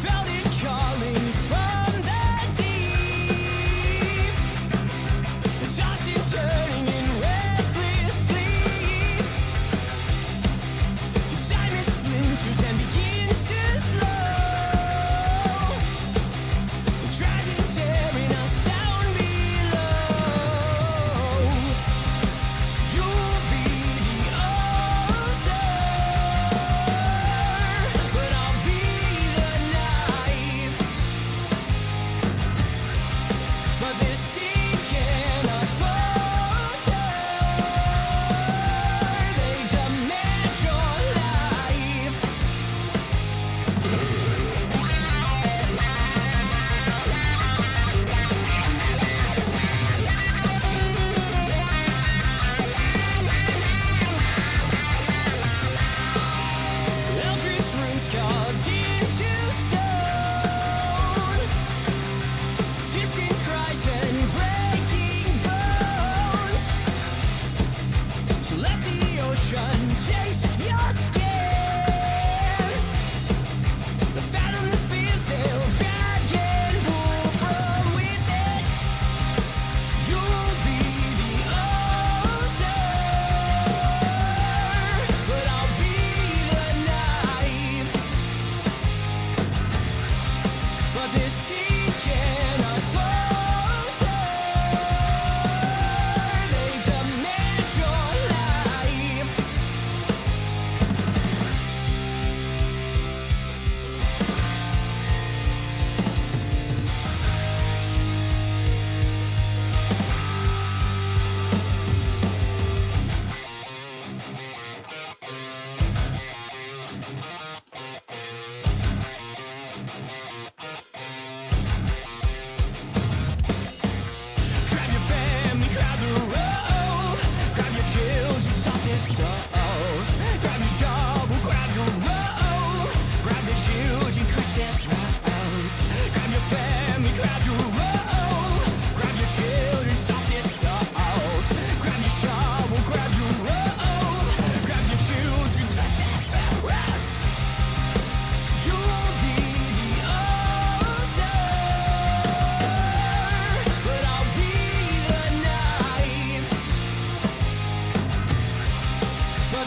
Felt it calling from the deep, tossing, turning in restless sleep. The time it splinters and begins to slow, dragging, tearing us down below. You'll be the altar, but I'll be the knife. But this steam cannot falter. They demand your life. Eldritch runes carved into stone, distant cries and breaking bones. So let the ocean taste your skin. The fathomless fears they'll drag and pull from within. You'll be the altar, but I'll be the knife. But this steam cannot falter. They demand your life. Grab your family, grab the rope. Grab your children, softest souls. Grab your shovel, grab your rope. Grab the children, crush their throats. Grab your family, grab your rope. Grab your children, softest souls. Grab your shovel, grab your rope. Grab your children, crush their throats. You'll be the altar, but I'll be the knife. But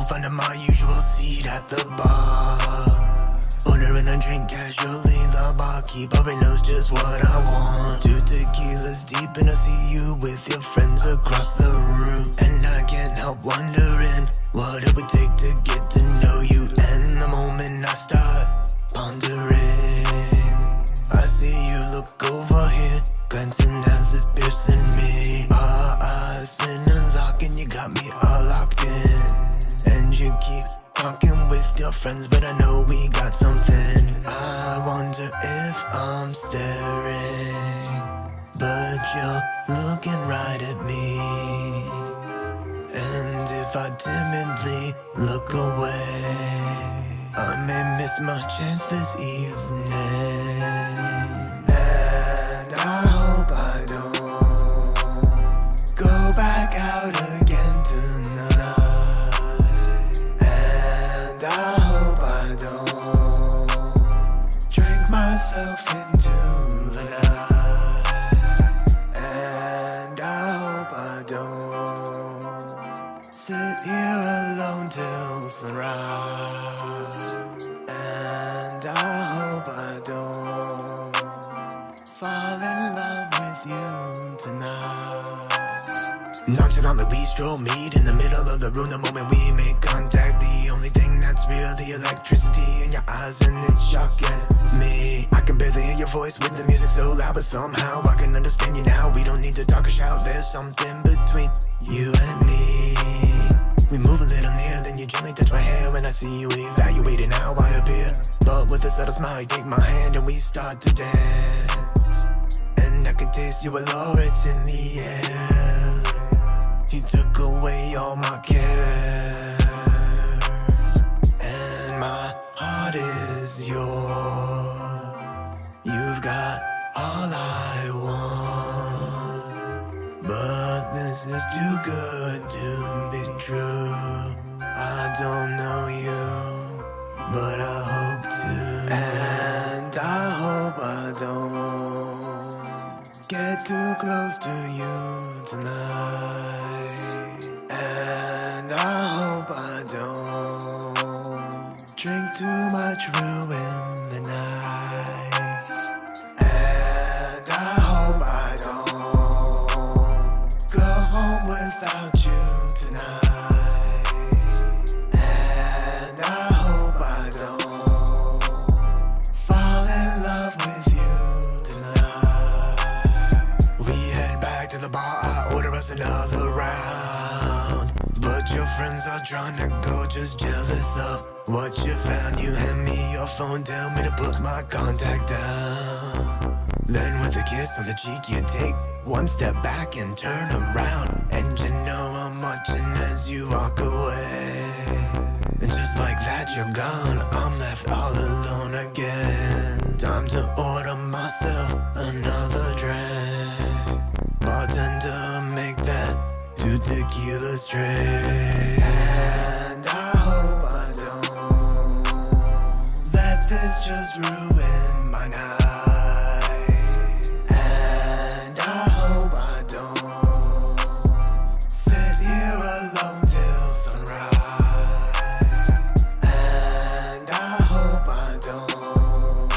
myself under my usual seat at the bar, ordering a drink casually. The barkeep already knows just what I want. 2 tequilas deep and I see you with your friends across the room, and I can't help wondering what it would take to get to know you. And the moment I start pondering, I see you look over here, glancing as if piercing me. Our eyes in a lock and you got me all locked in. And you keep talking with your friends, but I know we got something. I wonder if I'm staring, but you're looking right at me. And if I timidly look away, I may miss my chance this evening. And I hope I don't go back out again tonight. And I hope I don't drink myself into the night. And I hope I don't sit here alone till sunrise. And I hope I don't fall in love with you tonight. Nonchalantly we stroll, meet in the middle of the room. The moment we make contact, the only thing that's real, the electricity in your eyes, and it's shocking me. I can barely hear your voice with the music so loud, but somehow I can understand you now. We don't need to talk or shout, there's something between you and me. We move a little near, then you gently touch my hair, and I see you evaluating how I appear. But with a subtle smile, you take my hand and we start to dance. And I can taste your allure, it's in the air. You took away all my cares, and my heart is yours. You've got all I want, but this is too good to be true. I don't know you, but I hope to. And I hope I don't get too close to you tonight. And I hope I don't drink too much, ruin the night. And I hope I don't go home without you tonight. And I hope I don't fall in love with you tonight. We head back to the bar, I order us another round, but your friends are trying to go, just jealous of what you found. You hand me your phone, tell me to put my contact down. Then with a kiss on the cheek you take one step back and turn around, and you know I'm watching as you walk away. And just like that you're gone, I'm left all alone again. Time to order myself another drink. Bartender, make that 2 tequila straight. And I hope I don't let this just ruin my night. And I hope I don't sit here alone till sunrise. And I hope I don't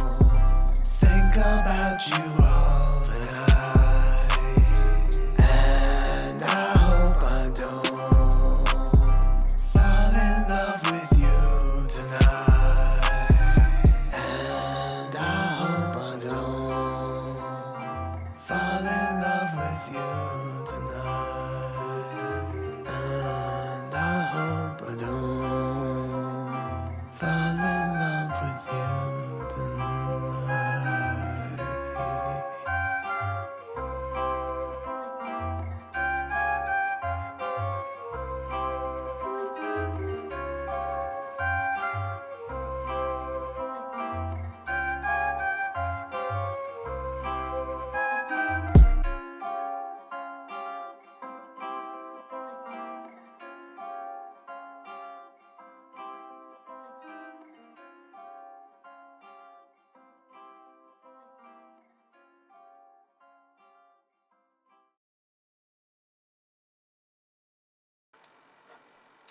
think about you all the night. And I hope I don't fall in love with you tonight. And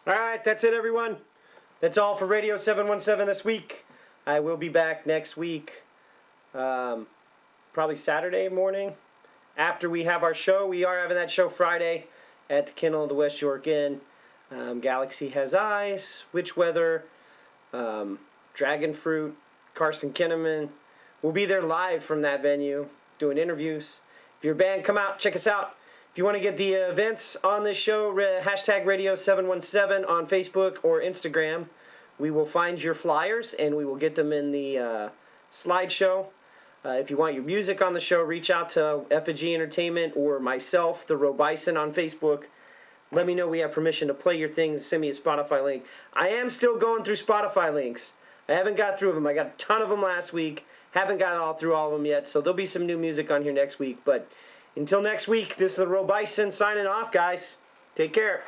All right, that's it, everyone. That's all for Radio 717 this week. I will be back next week, probably Saturday morning. After we have our show, we are having that show Friday at the Kennel of the West York Inn. Galaxy Has Eyes, Witch Weather, Dragon Fruit, Carson Kinnaman. We'll be there live from that venue doing interviews. If you're a band, come out, check us out. If you want to get the events on this show, hashtag Radio717 on Facebook or Instagram. We will find your flyers and we will get them in the slideshow. If you want your music on the show, reach out to Effigy Entertainment or myself, the Robison, on Facebook. Let me know we have permission to play your things. Send me a Spotify link. I am still going through Spotify links. I haven't got through them. I got a ton of them last week. Haven't got through all of them yet. So there'll be some new music on here next week. But until next week, this is the Robison signing off, guys. Take care.